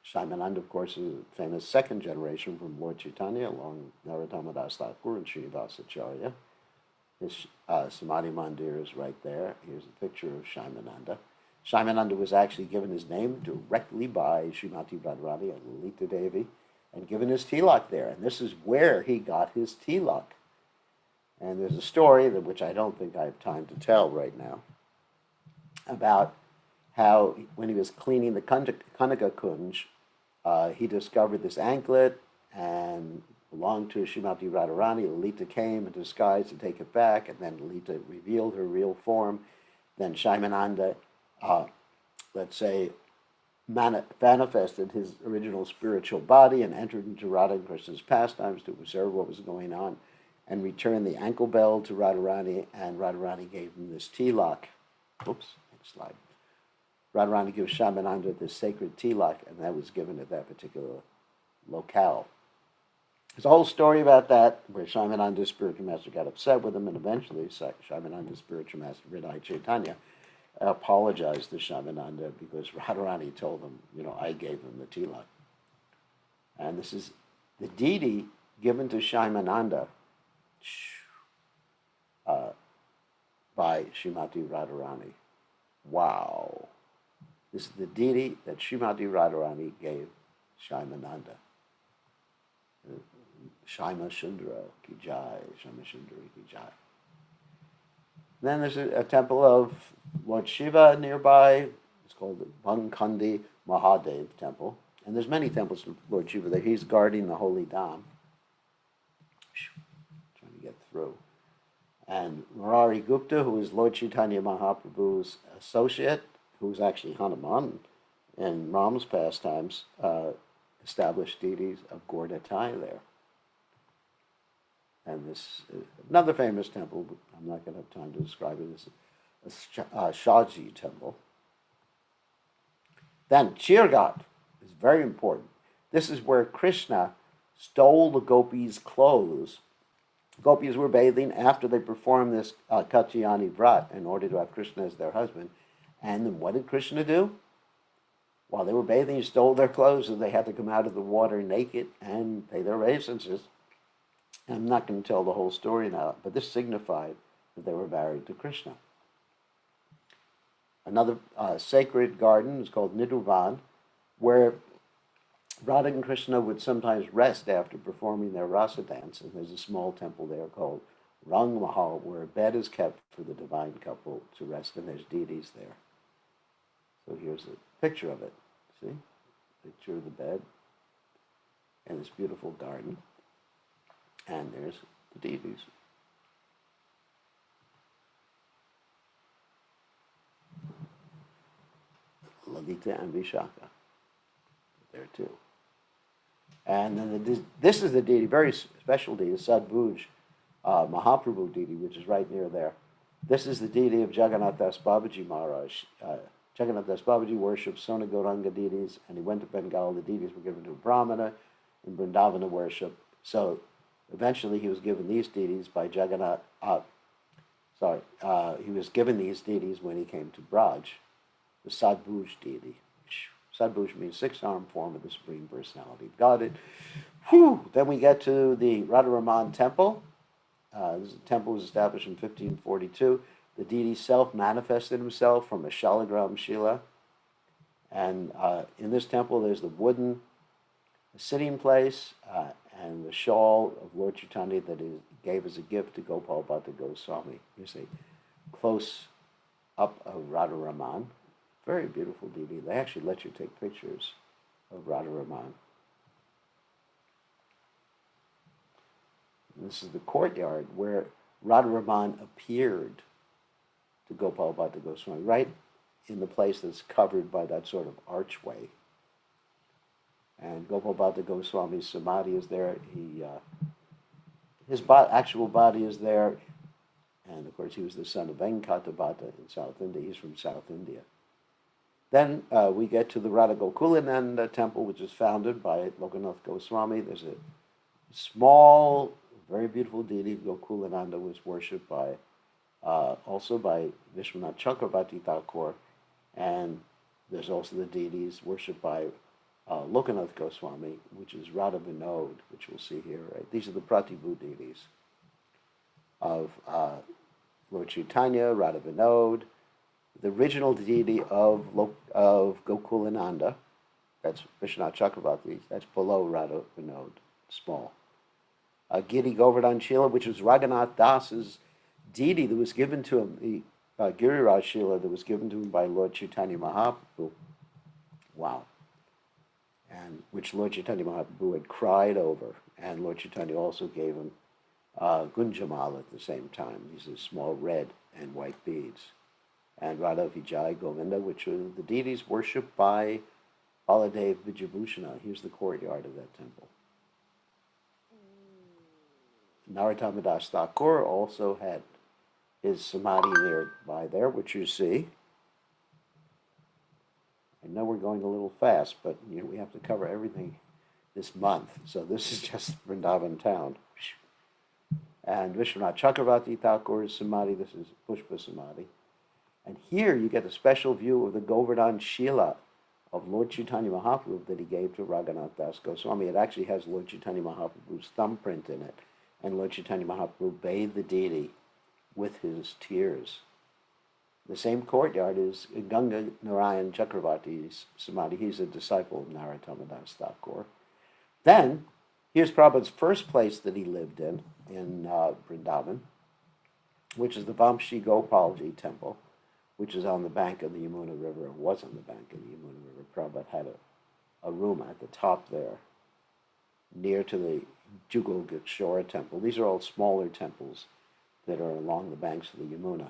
[SPEAKER 1] Shaimananda, of course, is a famous 2nd generation from Lord Chaitanya, along with Narottama Das Thakur and Srinivasa Acharya. His Samadhi Mandir is right there. Here's a picture of Shaimananda. Shaimananda was actually given his name directly by Srimati Radharani and Lalita Devi, and given his tilak there. And this is where he got his tilak. And there's a story, which I don't think I have time to tell right now, about how when he was cleaning the Kanaka Kunj, he discovered this anklet and belonged to Srimati Radharani. Lalita came in disguise to take it back, and then Lalita revealed her real form. Then Shaimananda, let's say, manifested his original spiritual body and entered into Radha and Krishna's pastimes to observe what was going on, and returned the ankle bell to Radharani, and Radharani gave him this tilak. Oops, next slide. Radharani gives Shaimananda this sacred tilak, and that was given at that particular locale. There's a whole story about that, where Shaimananda's spiritual master got upset with him, and eventually Shaimananda's spiritual master, Hridaya Chaitanya, apologized to Shaimananda because Radharani told him, I gave him the tilak. And this is the deity given to Shaimananda by Srimati Radharani. Wow. This is the deity that Srimati Radharani gave Shaimananda. Shaima Sundara ki jai, Shaima Sundari ki jai. Then there's a temple of Lord Shiva nearby. It's called the Bankandi Mahadev Temple. And there's many temples of Lord Shiva there. He's guarding the holy Dham. Trying to get through. And Murari Gupta, who is Lord Chaitanya Mahaprabhu's associate, who's actually Hanuman in Ram's pastimes, established deities of Gordatai there. And this another famous temple, but I'm not going to have time to describe it, is a Shaji temple. Then Chirgat is very important. This is where Krishna stole the gopis' clothes. Gopis were bathing after they performed this Katyayani Vrat in order to have Krishna as their husband. And then what did Krishna do? While they were bathing, he stole their clothes, and they had to come out of the water naked and pay their obeisances. I'm not going to tell the whole story now, but this signified that they were married to Krishna. Another sacred garden is called Nidhuvan, where Radha and Krishna would sometimes rest after performing their rasa dance, and there's a small temple there called Rang Mahal, where a bed is kept for the divine couple to rest, and there's deities there. So here's a picture of it. See? Picture of the bed and this beautiful garden. And there's the deities. Lalita and Vishaka. There too. And then this is the deity, very special deity, Sadbhuj Mahaprabhu deity, which is right near there. This is the deity of Jagannath Das Babaji Maharaj. Jagannath Das Babaji worshipped Sona Gauranga deities, and he went to Bengal. The deities were given to a Brahmana in Vrindavana worship. So eventually he was given these deities by Jagannath. He was given these deities when he came to Braj, the Sadbhuj deity. Sadbhuj means six-armed form of the Supreme Personality of Godhead. Then we get to the Radharaman Temple. This temple was established in 1542. The deity self-manifested himself from a Shalagram Shila. And in this temple, there's the wooden sitting place and the shawl of Lord Chaitanya that he gave as a gift to Gopal Bhatta Goswami. Here's a close-up of Radharaman. Very beautiful deity. They actually let you take pictures of Radharaman. This is the courtyard where Radharaman appeared to Gopal Bhatta Goswami, right in the place that's covered by that sort of archway. And Gopal Bhatta Goswami's samadhi is there. His actual body is there. And of course, he was the son of Venkata Bhatta in South India. He's from South India. Then we get to the Radha Gokulananda temple, which is founded by Lokanath Goswami. There's a small, very beautiful deity. Gokulananda was worshipped by also by Vishwanath Chakravarti Thakur, and there's also the deities worshipped by Lokanath Goswami, which is Radha Vinod, which we'll see here. Right? These are the Pratibhu deities of Lord Chaitanya, Radha Vinod. The original deity of Gokulananda, that's Vishwanath Chakravarti, that's below Radha Vinod, small. Giri Govardhan Shila, which was Raghunath Das's deity that was given to him, the Giriraj Shila that was given to him by Lord Chaitanya Mahaprabhu. Wow. And which Lord Chaitanya Mahaprabhu had cried over. And Lord Chaitanya also gave him Gunjamal at the same time. These are small red and white beads. And Radha Vijay Govinda, which are the deities worshipped by Baladev Vijabhushana. Here's the courtyard of that temple. Narottama Das Thakur also had his samadhi nearby there, which you see. I know we're going a little fast, but we have to cover everything this month. So this is just Vrindavan town. And Vishwanath Chakravarti Thakur's samadhi, this is Pushpa Samadhi. And here you get a special view of the Govardhan Shila of Lord Chaitanya Mahaprabhu that he gave to Raghunath Das Goswami. It actually has Lord Chaitanya Mahaprabhu's thumbprint in it. And Lord Chaitanya Mahaprabhu bathed the deity with his tears. The same courtyard is Ganga Narayan Chakravarti's samadhi. He's a disciple of Narottama Das Thakur. Then, here's Prabhupada's first place that he lived in Vrindavan. which is the Vamshi Gopalji temple, which is on the bank of the Yamuna River, or was on the bank of the Yamuna River. Prabhupada had a room at the top there, near to the Jugal Gachora temple. These are all smaller temples that are along the banks of the Yamuna.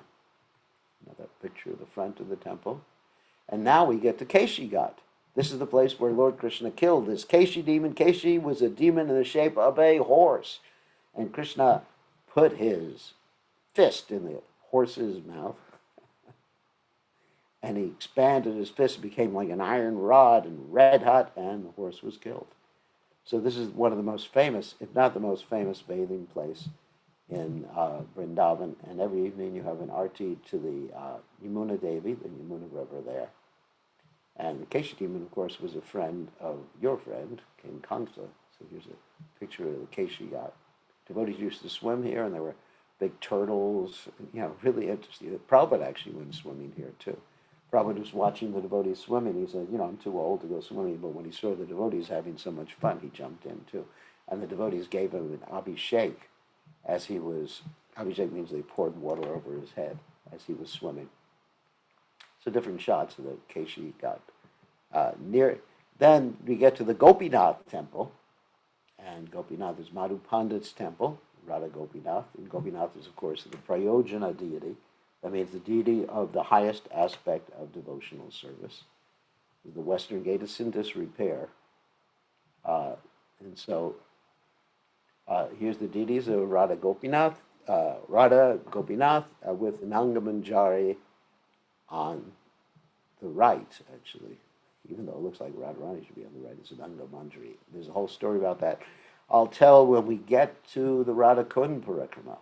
[SPEAKER 1] Another picture of the front of the temple. And now we get to Keshi Ghat. This is the place where Lord Krishna killed this Keshi demon. Keshi was a demon in the shape of a horse. And Krishna put his fist in the horse's mouth. And he expanded his fist, became like an iron rod and red hot, and the horse was killed. So this is one of the most famous, if not the most famous, bathing place in Vrindavan. And every evening you have an arti to the Yamuna Devi, the Yamuna River there. And the Keshi demon, of course, was a friend of your friend, King Kamsa. So here's a picture of the Keshi Ghat. Devotees used to swim here, and there were big turtles, really interesting. Prabhupada actually went swimming here, too. Prabhupada was watching the devotees swimming. He said, I'm too old to go swimming, but when he saw the devotees having so much fun, he jumped in, too. And the devotees gave him an abhishek as he was, abhishek means they poured water over his head as he was swimming. So different shots of the Keshi Ghat. Then we get to the Gopinath temple, and Gopinath is Madhu Pandit's temple, Radha Gopinath. And Gopinath is, of course, the Prayojana deity. That means the deity of the highest aspect of devotional service. The western gate is in disrepair. And so here's the deities of Radha Gopinath. Radha Gopinath with Nanga Manjari on the right, actually. Even though it looks like Radharani should be on the right, it's an Nanga Manjari. There's a whole story about that. I'll tell when we get to the Radha Mandal Parikrama.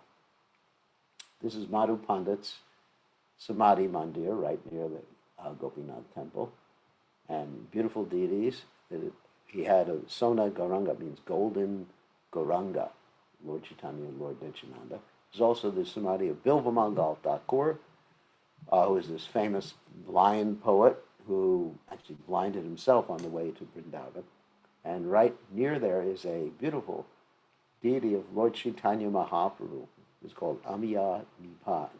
[SPEAKER 1] This is Madhu Pandit's Samadhi Mandir, right near the Gopinath temple. And beautiful deities. He had a Sona Gauranga, means golden Gauranga, Lord Chaitanya and Lord Nityananda. There's also the Samadhi of Bilvamangal Thakur, who is this famous blind poet who actually blinded himself on the way to Vrindavan. And right near there is a beautiful deity of Lord Chaitanya Mahaprabhu. It's called Amiya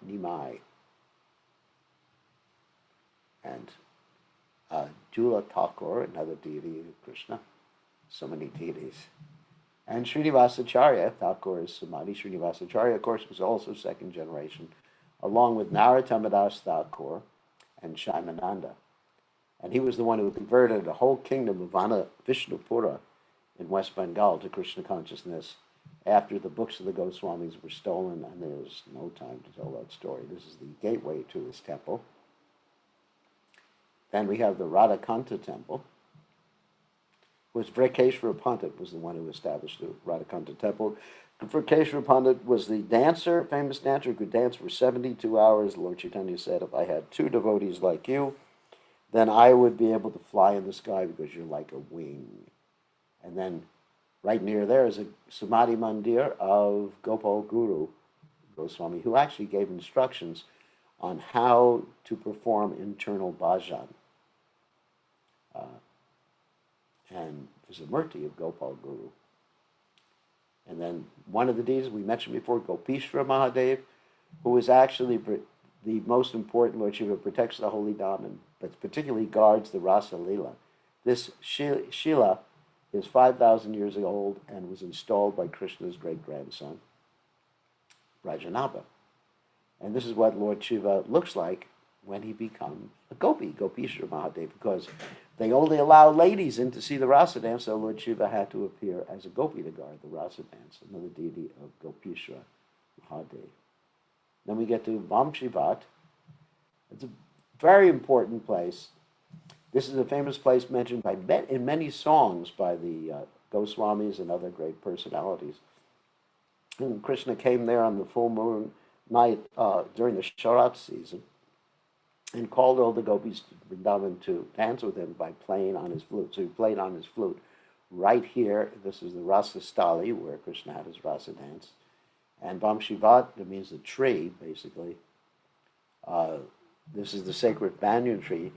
[SPEAKER 1] Nimai. And Jula Thakur, another deity of Krishna. So many deities. And Srinivasacharya, Thakur's Samadhi. Srinivasacharya, of course, was also second generation, along with Narottamadas Thakur and Shaimananda. And he was the one who converted the whole kingdom of Vishnupura in West Bengal to Krishna consciousness after the books of the Goswamis were stolen, and there's no time to tell that story. This is the gateway to his temple. Then we have the Radhakanta temple, which Vrekeshwara Pandit was the one who established the Radhakanta temple. Vrekeshwara Pandit was the dancer, famous dancer, who could dance for 72 hours. Lord Chaitanya said, if I had two devotees like you, then I would be able to fly in the sky because you're like a wing. And then right near there is a Samadhi Mandir of Gopal Guru Goswami, who actually gave instructions on how to perform internal bhajan. And there's a murti of Gopal Guru. And then one of the deities we mentioned before, Gopishvara Mahadev, who is actually the most important Lord Shiva, protects the holy Daman, but particularly guards the Rasa Lila. This Shila is 5,000 years old and was installed by Krishna's great-grandson, Rajanabha. And this is what Lord Shiva looks like when he becomes a gopi, Gopishvara Mahadev, because they only allow ladies in to see the Rasa dance, so Lord Shiva had to appear as a gopi to guard the Rasa dance, another deity of Gopishvara Mahadev. Then we get to Vamshivat. It's a very important place. This is a famous place mentioned in many songs by the Goswamis and other great personalities. And Krishna came there on the full moon night during the Sharat season and called all the gopis to Vrindavan to dance with him by playing on his flute. So he played on his flute right here. This is the Rasa Stali, where Krishna had his Rasa dance. And Vamshivat, that means the tree, basically. This is the sacred banyan tree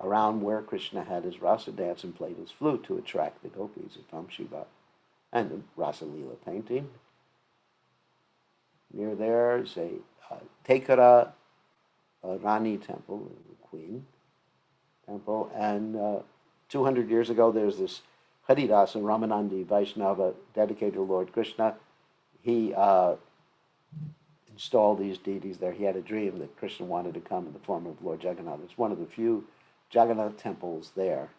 [SPEAKER 1] around where Krishna had his Rasa dance and played his flute to attract the gopis at Vamshivat. And the Rasa Leela painting. Near there is a Tekara Rani temple, the queen temple, and 200 years ago there's this Haridasa Ramanandi Vaishnava dedicated to Lord Krishna. He installed these deities there. He had a dream that Krishna wanted to come in the form of Lord Jagannath. It's one of the few Jagannath temples there.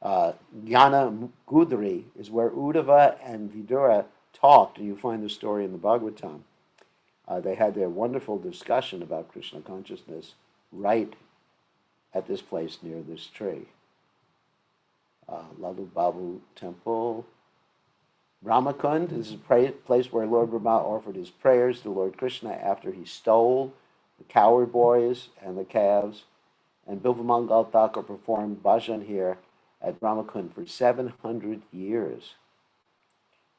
[SPEAKER 1] Jnana Gudri is where Uddhava and Vidura talked, and you find the story in the Bhagavatam. They had their wonderful discussion about Krishna consciousness right at this place near this tree. Lalu Babu Temple. Ramakund is a place where Lord Brahma offered his prayers to Lord Krishna after he stole the cowherd boys and the calves. And Bilvamangal Thakur performed bhajan here at Ramakund for 700 years.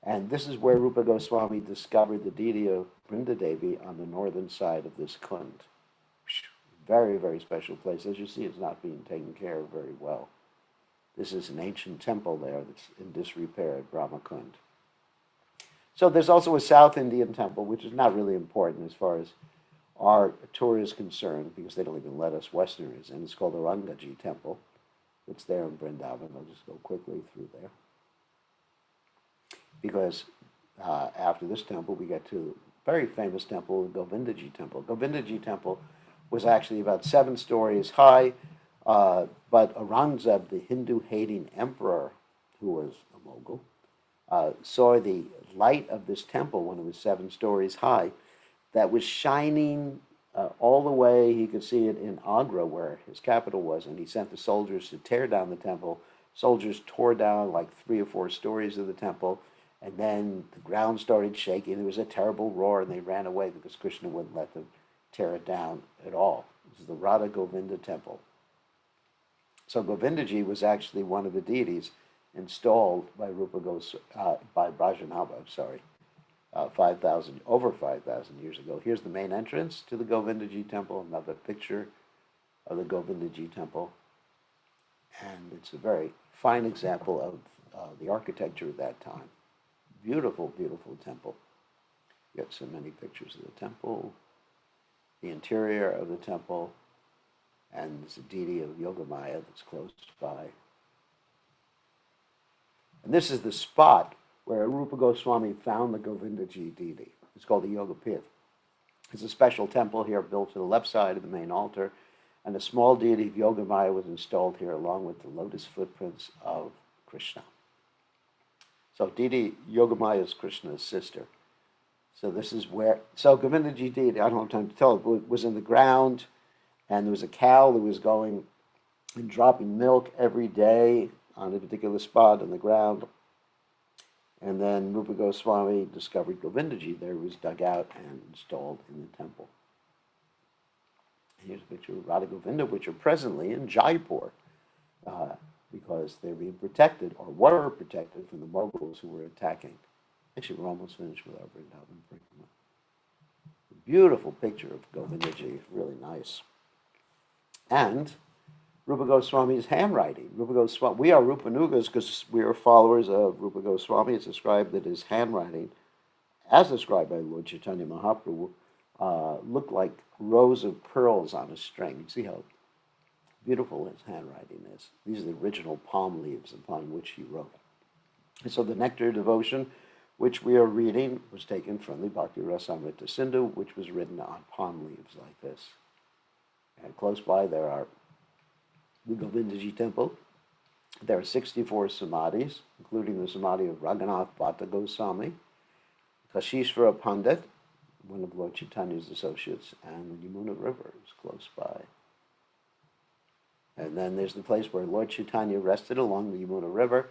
[SPEAKER 1] And this is where Rupa Goswami discovered the deity of Vrindadevi on the northern side of this kund. Very, very special place. As you see, it's not being taken care of very well. This is an ancient temple there that's in disrepair at Brahmakund. So there's also a South Indian temple, which is not really important as far as our tour is concerned, because they don't even let us Westerners in. It's called the Rangaji Temple. It's there in Vrindavan. I'll just go quickly through there. Because after this temple, we get to a very famous temple, the Govindaji Temple. Govindaji Temple was actually about 7 stories high, but Aurangzeb, the Hindu-hating emperor, who was a Mughal, saw the light of this temple when it was 7 stories high that was shining all the way. He could see it in Agra, where his capital was, and he sent the soldiers to tear down the temple. Soldiers tore down like 3 or 4 stories of the temple, and then the ground started shaking. There was a terrible roar, and they ran away because Krishna wouldn't let them tear it down at all. This is the Radha Govinda Temple. So Govindaji was actually one of the deities installed by by Brajanava, over 5,000 years ago. Here's the main entrance to the Govindaji Temple, another picture of the Govindaji Temple. And it's a very fine example of the architecture of that time. Beautiful, beautiful temple. You got so many pictures of the temple, the interior of the temple, and there's a deity of Yogamaya that's close by. And this is the spot where Rupa Goswami found the Govindaji deity. It's called the Yoga Pith. It's a special temple here built to the left side of the main altar, and a small deity of Yogamaya was installed here along with the lotus footprints of Krishna. So deity Yogamaya is Krishna's sister. So this is where, so Govindaji deity, I don't have time to tell it, was in the ground, and there was a cow that was going and dropping milk every day on a particular spot in the ground. And then Rupa Goswami discovered Govindaji there, was dug out and installed in the temple. And here's a picture of Radha Govinda, which are presently in Jaipur, because they're being protected, or were protected, from the Mughals who were attacking. Actually, we're almost finished with our Vraj Parikrama. A beautiful picture of Govindaji, really nice. And Rupa Goswami's handwriting. Rupa Goswami, we are Rupanugas because we are followers of Rupa Goswami. It's described that his handwriting, as described by Lord Chaitanya Mahaprabhu, looked like rows of pearls on a string. You see how beautiful his handwriting is. These are the original palm leaves upon which he wrote. And so the Nectar Devotion, which we are reading, was taken from the Bhakti Rasamrita Sindhu, which was written on palm leaves like this. And close by there are the Govindaji Temple. There are 64 samadhis, including the samadhi of Raghunath Bhatta Goswami, Kashishvara Pandit, one of Lord Chaitanya's associates, and the Yamuna River is close by. And then there's the place where Lord Chaitanya rested along the Yamuna River,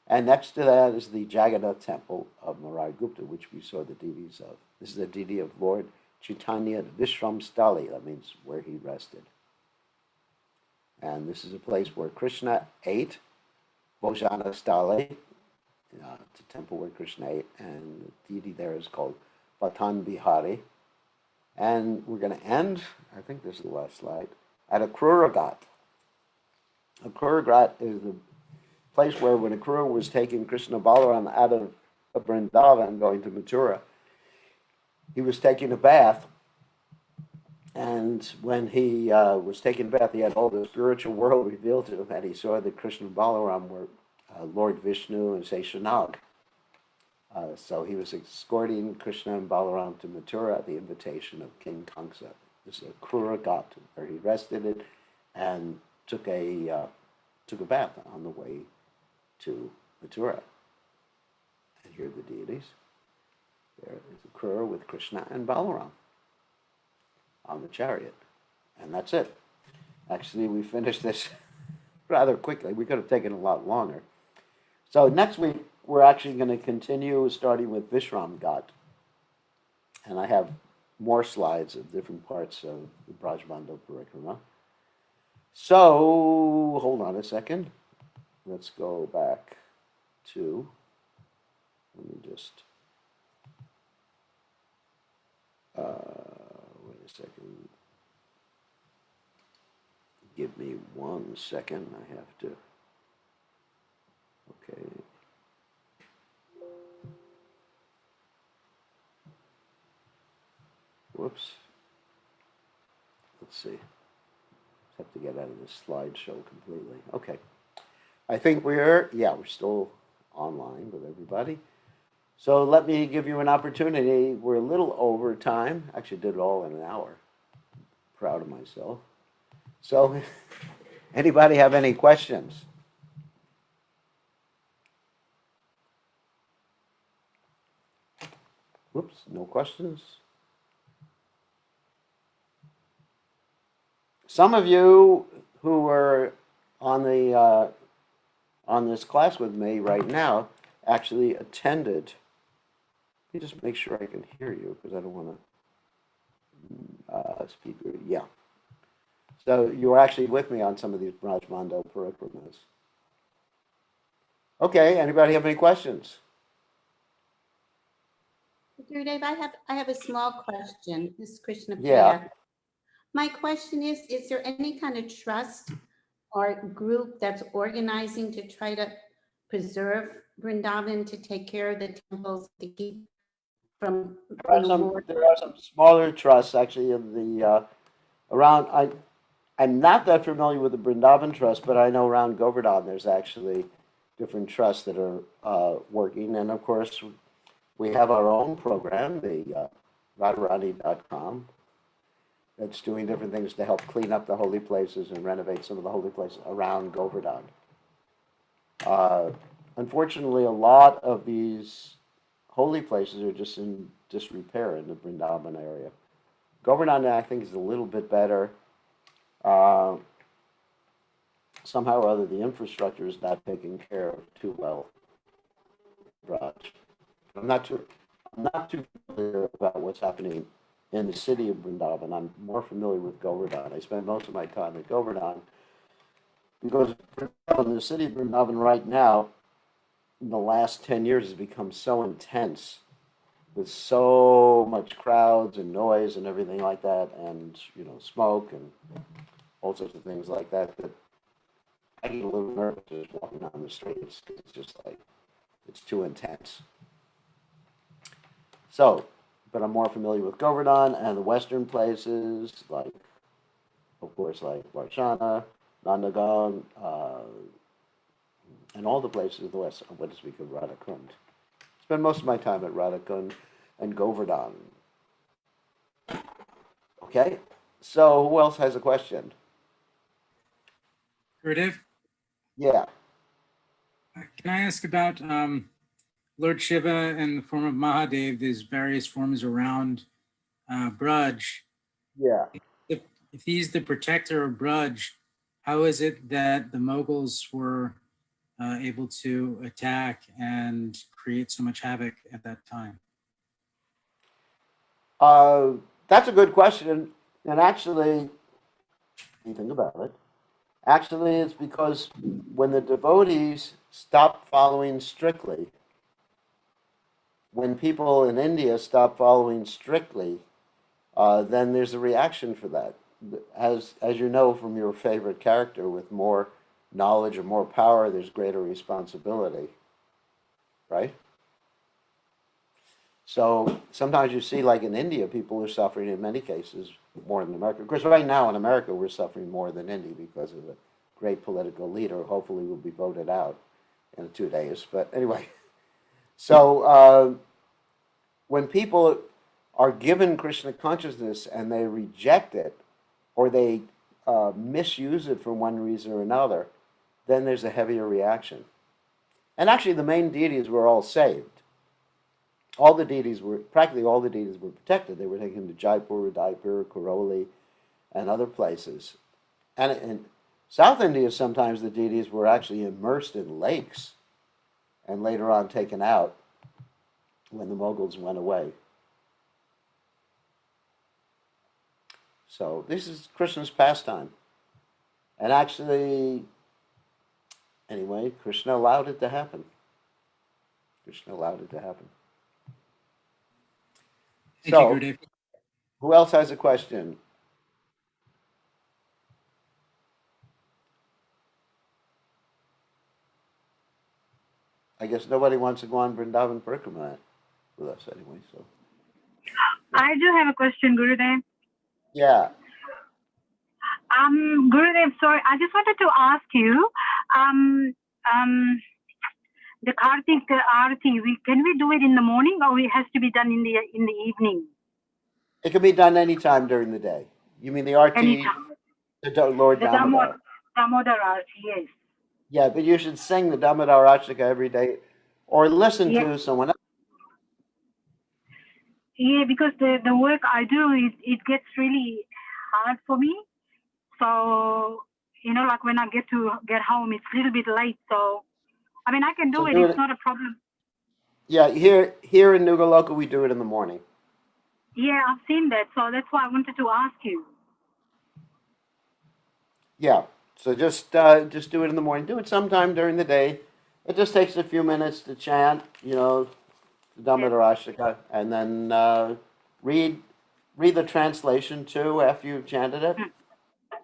[SPEAKER 1] and next to that is the Jagannath Temple of Marai Gupta, which we saw the deities of. This is the deity of Lord Chaitanya Vishram Stali, that means where he rested. And this is a place where Krishna ate, Bhojana Stale, it's a temple where Krishna ate, and the deity there is called Vatan Bihari. And we're going to end, I think this is the last slide, at Akruragat. Akruragat is the place where when Akrura was taking Krishna Balaram out of Vrindavan going to Mathura, he was taking a bath, And when he was taking a bath, he had all the spiritual world revealed to him, and he saw that Krishna and Balaram were Lord Vishnu and Seshanag. So he was escorting Krishna and Balaram to Mathura at the invitation of King Kamsa. This is a Krura Ghat, where he rested it and took a bath on the way to Mathura. And here are the deities. There is a Krura with Krishna and Balaram on the chariot. And that's it. Actually, we finished this rather quickly. We could have taken a lot longer. So next week, we're actually going to continue starting with Vishram Ghat. And I have more slides of different parts of the Vraj Mandal Parikrama. So, hold on a second. Let's go back to, let me just, wait a second. Give me 1 second. I have to, okay. Whoops. Let's see. Just have to get out of this slideshow completely. Okay. I think we're still online with everybody. So let me give you an opportunity. We're a little over time. Actually did it all in an hour. Proud of myself. So anybody have any questions? Whoops, no questions. Some of you who were on the on this class with me right now actually attended. Let me just make sure I can hear you because I don't want to speak. Yeah. So you were actually with me on some of these Vraj Mandal Parikramas. Okay. Anybody have any questions?
[SPEAKER 2] Gurudev, I have a small question. This is Krishna
[SPEAKER 1] Yeah.
[SPEAKER 2] Priya. My question is there any kind of trust or group that's organizing to try to preserve Vrindavan, to take care of the temples, to keep from, war?
[SPEAKER 1] There are some smaller trusts actually in the around. I'm not that familiar with the Brindavan Trust, but I know around Govardhan there's actually different trusts that are working, and of course we have our own program, the Radharani.com, that's doing different things to help clean up the holy places and renovate some of the holy places around Govardhan. Unfortunately, a lot of these holy places are just in disrepair in the Vrindavan area. Govardhan, I think, is a little bit better. Uh, Somehow or other, the infrastructure is not taken care of too well, Raj. I'm not too, I'm not too familiar about what's happening in the city of Vrindavan. I'm more familiar with Govardhan. I spend most of my time at Govardhan because the city of Vrindavan right now, in the last 10 years, has become so intense with so much crowds and noise and everything like that, and smoke and all sorts of things like that. That I get a little nervous just walking down the streets because it's just like it's too intense. So, but I'm more familiar with Govardhan and the western places, like, of course, like Varshana, Nandagan, and all the places of the west. What to speak of Radhakund. Spend most of my time at Radhakund and Govardhan. Okay, so who else has a question?
[SPEAKER 3] Gurudev,
[SPEAKER 1] Yeah.
[SPEAKER 3] can I ask about Lord Shiva in the form of Mahadev, these various forms around Braj?
[SPEAKER 1] Yeah.
[SPEAKER 3] If he's the protector of Braj, how is it that the Mughals were able to attack and create so much havoc at that time?
[SPEAKER 1] Uh, that's a good question. And actually, you think about it, actually, it's because when the devotees stop following strictly, when people in India stop following strictly, then there's a reaction for that. As you know from your favorite character, with more knowledge or more power, there's greater responsibility, right? So sometimes you see, like in India, people are suffering in many cases more than America. Of course, right now in America, we're suffering more than India because of a great political leader. Hopefully, will be voted out in 2 days. But anyway, so when people are given Krishna consciousness and they reject it or they misuse it for one reason or another, then there's a heavier reaction. And actually, the main deities were all saved. Practically all the deities were protected. They were taken to Jaipur, Udaipur, Karoli, and other places. And in South India, sometimes the deities were actually immersed in lakes and later on taken out when the Mughals went away. So this is Krishna's pastime. And actually, anyway, Krishna allowed it to happen. Krishna allowed it to happen.
[SPEAKER 3] Thank you,
[SPEAKER 1] So,
[SPEAKER 3] Gurudev.
[SPEAKER 1] who else has a question? I guess nobody wants to go on Vrindavan Parikrama with us anyway, so.
[SPEAKER 4] I do have a question, Gurudev.
[SPEAKER 1] Yeah.
[SPEAKER 4] Gurudev, sorry, I just wanted to ask you, the Kartik Aarti, can we do it in the morning or it has to be done in the evening?
[SPEAKER 1] It can be done anytime during the day. You mean the RT,
[SPEAKER 4] Anytime.
[SPEAKER 1] Lord
[SPEAKER 4] The
[SPEAKER 1] Damodar?
[SPEAKER 4] Damodar Aarti, yes.
[SPEAKER 1] Yeah, but you should sing the Damodar Ashtika every day or listen
[SPEAKER 4] Yeah.
[SPEAKER 1] to someone else.
[SPEAKER 4] Yeah, because the work I do, it gets really hard for me. So, like when I get home, it's a little bit late. So, I mean, I can
[SPEAKER 1] So
[SPEAKER 4] do it.
[SPEAKER 1] do
[SPEAKER 4] It's
[SPEAKER 1] it.
[SPEAKER 4] not a problem.
[SPEAKER 1] Yeah, here in Nugaloka, we do it in the morning.
[SPEAKER 4] Yeah, I've seen that. So that's why I wanted to ask you.
[SPEAKER 1] Yeah, so just do it in the morning. Do it sometime during the day. It just takes a few minutes to chant, the
[SPEAKER 4] Yes.
[SPEAKER 1] Damodar Ashtika, and then read the translation too after you've chanted it,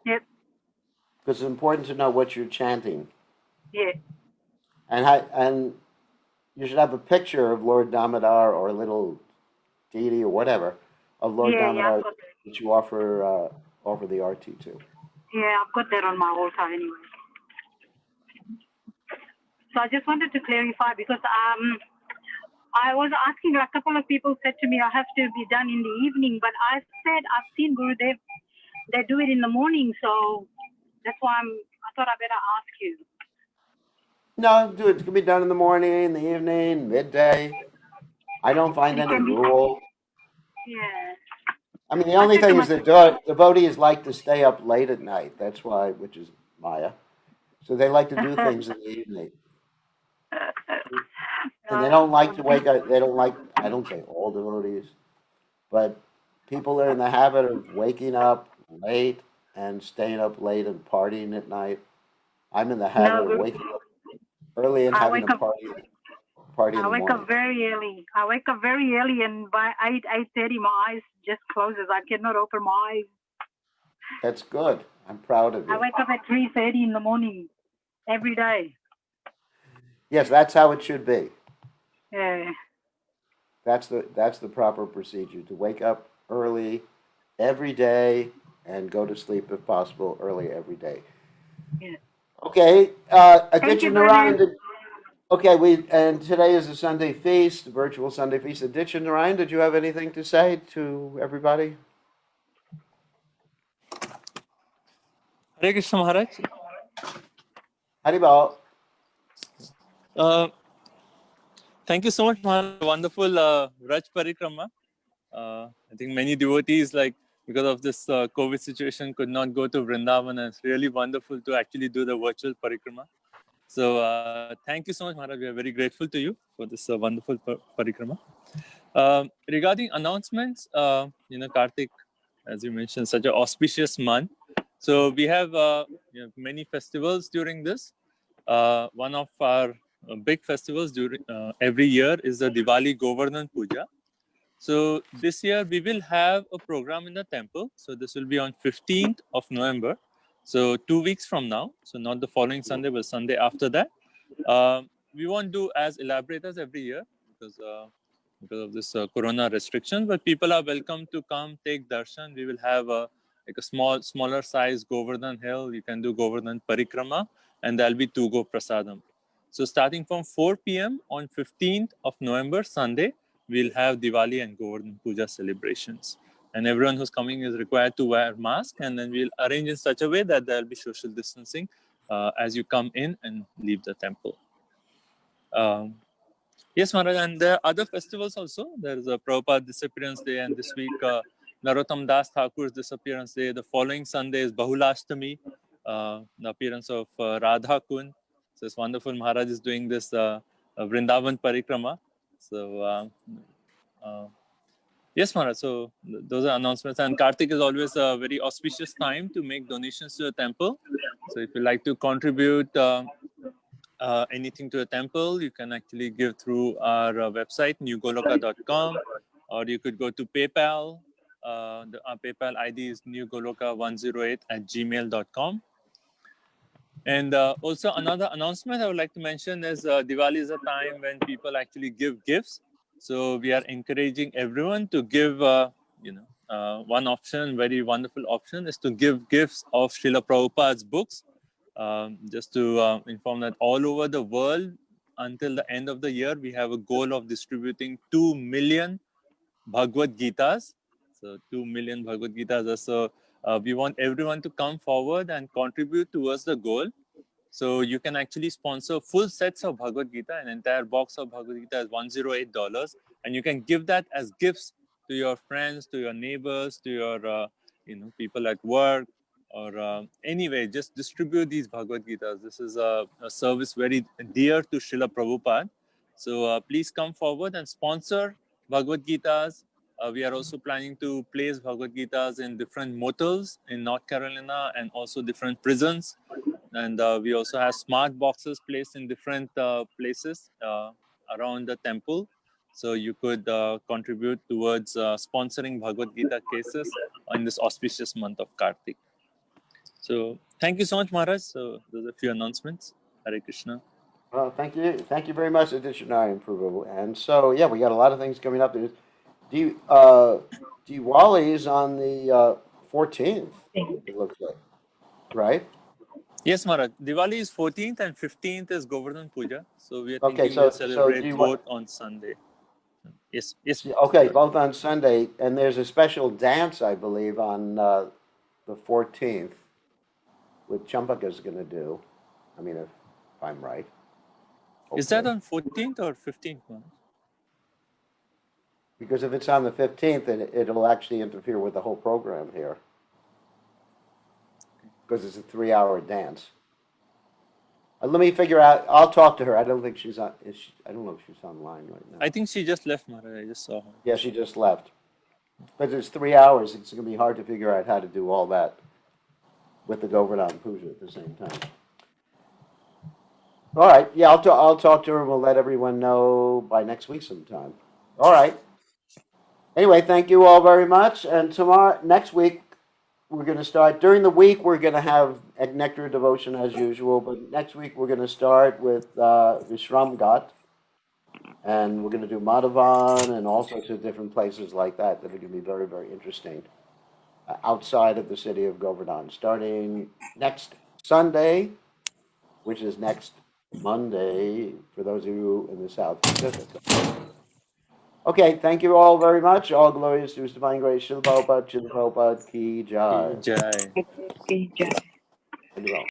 [SPEAKER 4] Yep.
[SPEAKER 1] because it's important to know what you're chanting,
[SPEAKER 4] Yeah.
[SPEAKER 1] and you should have a picture of Lord Damodar or a little deity or whatever of Lord
[SPEAKER 4] Yeah,
[SPEAKER 1] Damodar
[SPEAKER 4] I've got that.
[SPEAKER 1] that you offer the arti to.
[SPEAKER 4] Yeah, I've got that on my altar anyway. So I just wanted to clarify because I was asking, like, a couple of people said to me I have to be done in the evening, but I said I've seen Gurudev, they do it in the morning, so that's why I thought I better ask you.
[SPEAKER 1] No, do it. It can be done in the morning, the evening, midday. I don't find
[SPEAKER 4] It
[SPEAKER 1] any
[SPEAKER 4] can be,
[SPEAKER 1] rule.
[SPEAKER 4] yeah.
[SPEAKER 1] I mean, the
[SPEAKER 4] I
[SPEAKER 1] only
[SPEAKER 4] said to
[SPEAKER 1] thing is
[SPEAKER 4] myself,
[SPEAKER 1] that devotees like to stay up late at night. That's why, which is Maya. So they like to do things in the evening. And they don't like to wake up. They don't like, I don't say all devotees, but people are in the habit of waking up late and staying up late and partying at night. I'm in the habit
[SPEAKER 4] no,
[SPEAKER 1] of waking up early and
[SPEAKER 4] I
[SPEAKER 1] having a
[SPEAKER 4] wake up.
[SPEAKER 1] party in
[SPEAKER 4] I
[SPEAKER 1] the
[SPEAKER 4] wake up
[SPEAKER 1] morning.
[SPEAKER 4] very early. I wake up very early, and by 8:30, my eyes just closes. I cannot open my eyes.
[SPEAKER 1] That's good. I'm proud of
[SPEAKER 4] I
[SPEAKER 1] you.
[SPEAKER 4] wake up at 3:30 in the morning every day.
[SPEAKER 1] Yes, that's how it should be.
[SPEAKER 4] Yeah.
[SPEAKER 1] That's the proper procedure, to wake up early every day and go to sleep if possible early every day.
[SPEAKER 4] Yeah.
[SPEAKER 1] Okay,
[SPEAKER 4] Thank you,
[SPEAKER 1] Aditya
[SPEAKER 4] Gurudev.
[SPEAKER 1] Narayan. Okay, and today is a Sunday feast, a virtual Sunday feast. Aditya Narayan, did you have anything to say to everybody?
[SPEAKER 5] Hare Krishna Maharaj.
[SPEAKER 1] Haribol.
[SPEAKER 5] Uh, Thank you so much, Maharaj. Wonderful Vraj Parikrama. I think many devotees, because of this COVID situation, could not go to Vrindavan, and it's really wonderful to actually do the virtual Parikrama. So thank you so much, Maharaj. We are very grateful to you for this wonderful Parikrama. Regarding announcements, Kartik, as you mentioned, such an auspicious month. So we have many festivals during this. One of our big festivals during every year is the Diwali Govardhan Puja. So this year we will have a program in the temple. So this will be on 15th of November. So 2 weeks from now. So not the following Sunday, but Sunday after that. We won't do as elaborate as every year because because of this corona restriction. But people are welcome to come take darshan. We will have like a smaller size Govardhan Hill. You can do Govardhan Parikrama, and there'll be 2 go prasadam. So starting from 4 p.m. on 15th of November, Sunday, we'll have Diwali and Govardhan Puja celebrations. And everyone who's coming is required to wear mask, and then we'll arrange in such a way that there'll be social distancing as you come in and leave the temple. Yes, Maharaj, and there are other festivals also. There is a Prabhupada Disappearance Day, and this week Narottam Das Thakur's Disappearance Day. The following Sunday is Bahulashtami, the appearance of Radha Kund. So it's wonderful. Maharaj is doing this Vrindavan Parikrama. So yes, Maharaj. So those are announcements. And Kartik is always a very auspicious time to make donations to the temple. So if you like to contribute anything to the temple, you can actually give through our website, newgoloka.com, or you could go to PayPal. Our PayPal ID is newgoloka108@gmail.com. And also another announcement I would like to mention is Diwali is a time when people actually give gifts. So we are encouraging everyone to give, one option, very wonderful option, is to give gifts of Srila Prabhupada's books. Just to inform that all over the world, until the end of the year, we have a goal of distributing 2 million Bhagavad Gitas. So 2 million Bhagavad Gitas. So we want everyone to come forward and contribute towards the goal. So you can actually sponsor full sets of Bhagavad Gita. An entire box of Bhagavad Gita is $108, and you can give that as gifts to your friends, to your neighbors, to your people at work, or anyway, just distribute these Bhagavad Gitas. This is a service very dear to Srila Prabhupada. So please come forward and sponsor Bhagavad Gitas. We are also planning to place Bhagavad Gitas in different motels in North Carolina and also different prisons. And we also have smart boxes placed in different places around the temple. So you could contribute towards sponsoring Bhagavad Gita cases in this auspicious month of Kartik. So thank you so much, Maharaj. So those are a few announcements. Hare Krishna.
[SPEAKER 1] Well, thank you. Thank you very much, Additionary Prabhu. And so, yeah, we got a lot of things coming up. Diwali is on the 14th, it looks like, right?
[SPEAKER 5] Yes, Maharaj. Diwali is 14th and 15th is Govardhan Puja. So we are
[SPEAKER 1] Okay,
[SPEAKER 5] thinking we'll celebrate both on Sunday. Yes.
[SPEAKER 1] Okay, both on Sunday, and there's a special dance, I believe, on the 14th, which Champaka's going to do. I mean, if I'm right.
[SPEAKER 5] Is that
[SPEAKER 1] Hopefully.
[SPEAKER 5] on 14th or 15th, Maharaj?
[SPEAKER 1] Because if it's on the 15th, it'll actually interfere with the whole program here. Because it's a 3-hour dance. Let me figure out. I'll talk to her. I don't think she's on. I don't know if she's online right now.
[SPEAKER 5] I think she just left, Maharaj. I just saw her.
[SPEAKER 1] Yeah, she just left. But it's 3 hours. It's going to be hard to figure out how to do all that with the Govardhan Puja at the same time. All right. Yeah, I'll talk to her and we'll let everyone know by next week sometime. All right. Anyway, thank you all very much. And next week, we're going to start. During the week, we're going to have nectar devotion as usual. But next week, we're going to start with Vishram Ghat. And we're going to do Madhavan and all sorts of different places like that are going to be very, very interesting outside of the city of Govardhan. Starting next Sunday, which is next Monday for those of you in the South Pacific. Okay, thank you all very much. All glories to His Divine Grace, Srila Prabhupada, Srila Prabhupada Ki Jai.
[SPEAKER 5] Jai.
[SPEAKER 1] Thank you all.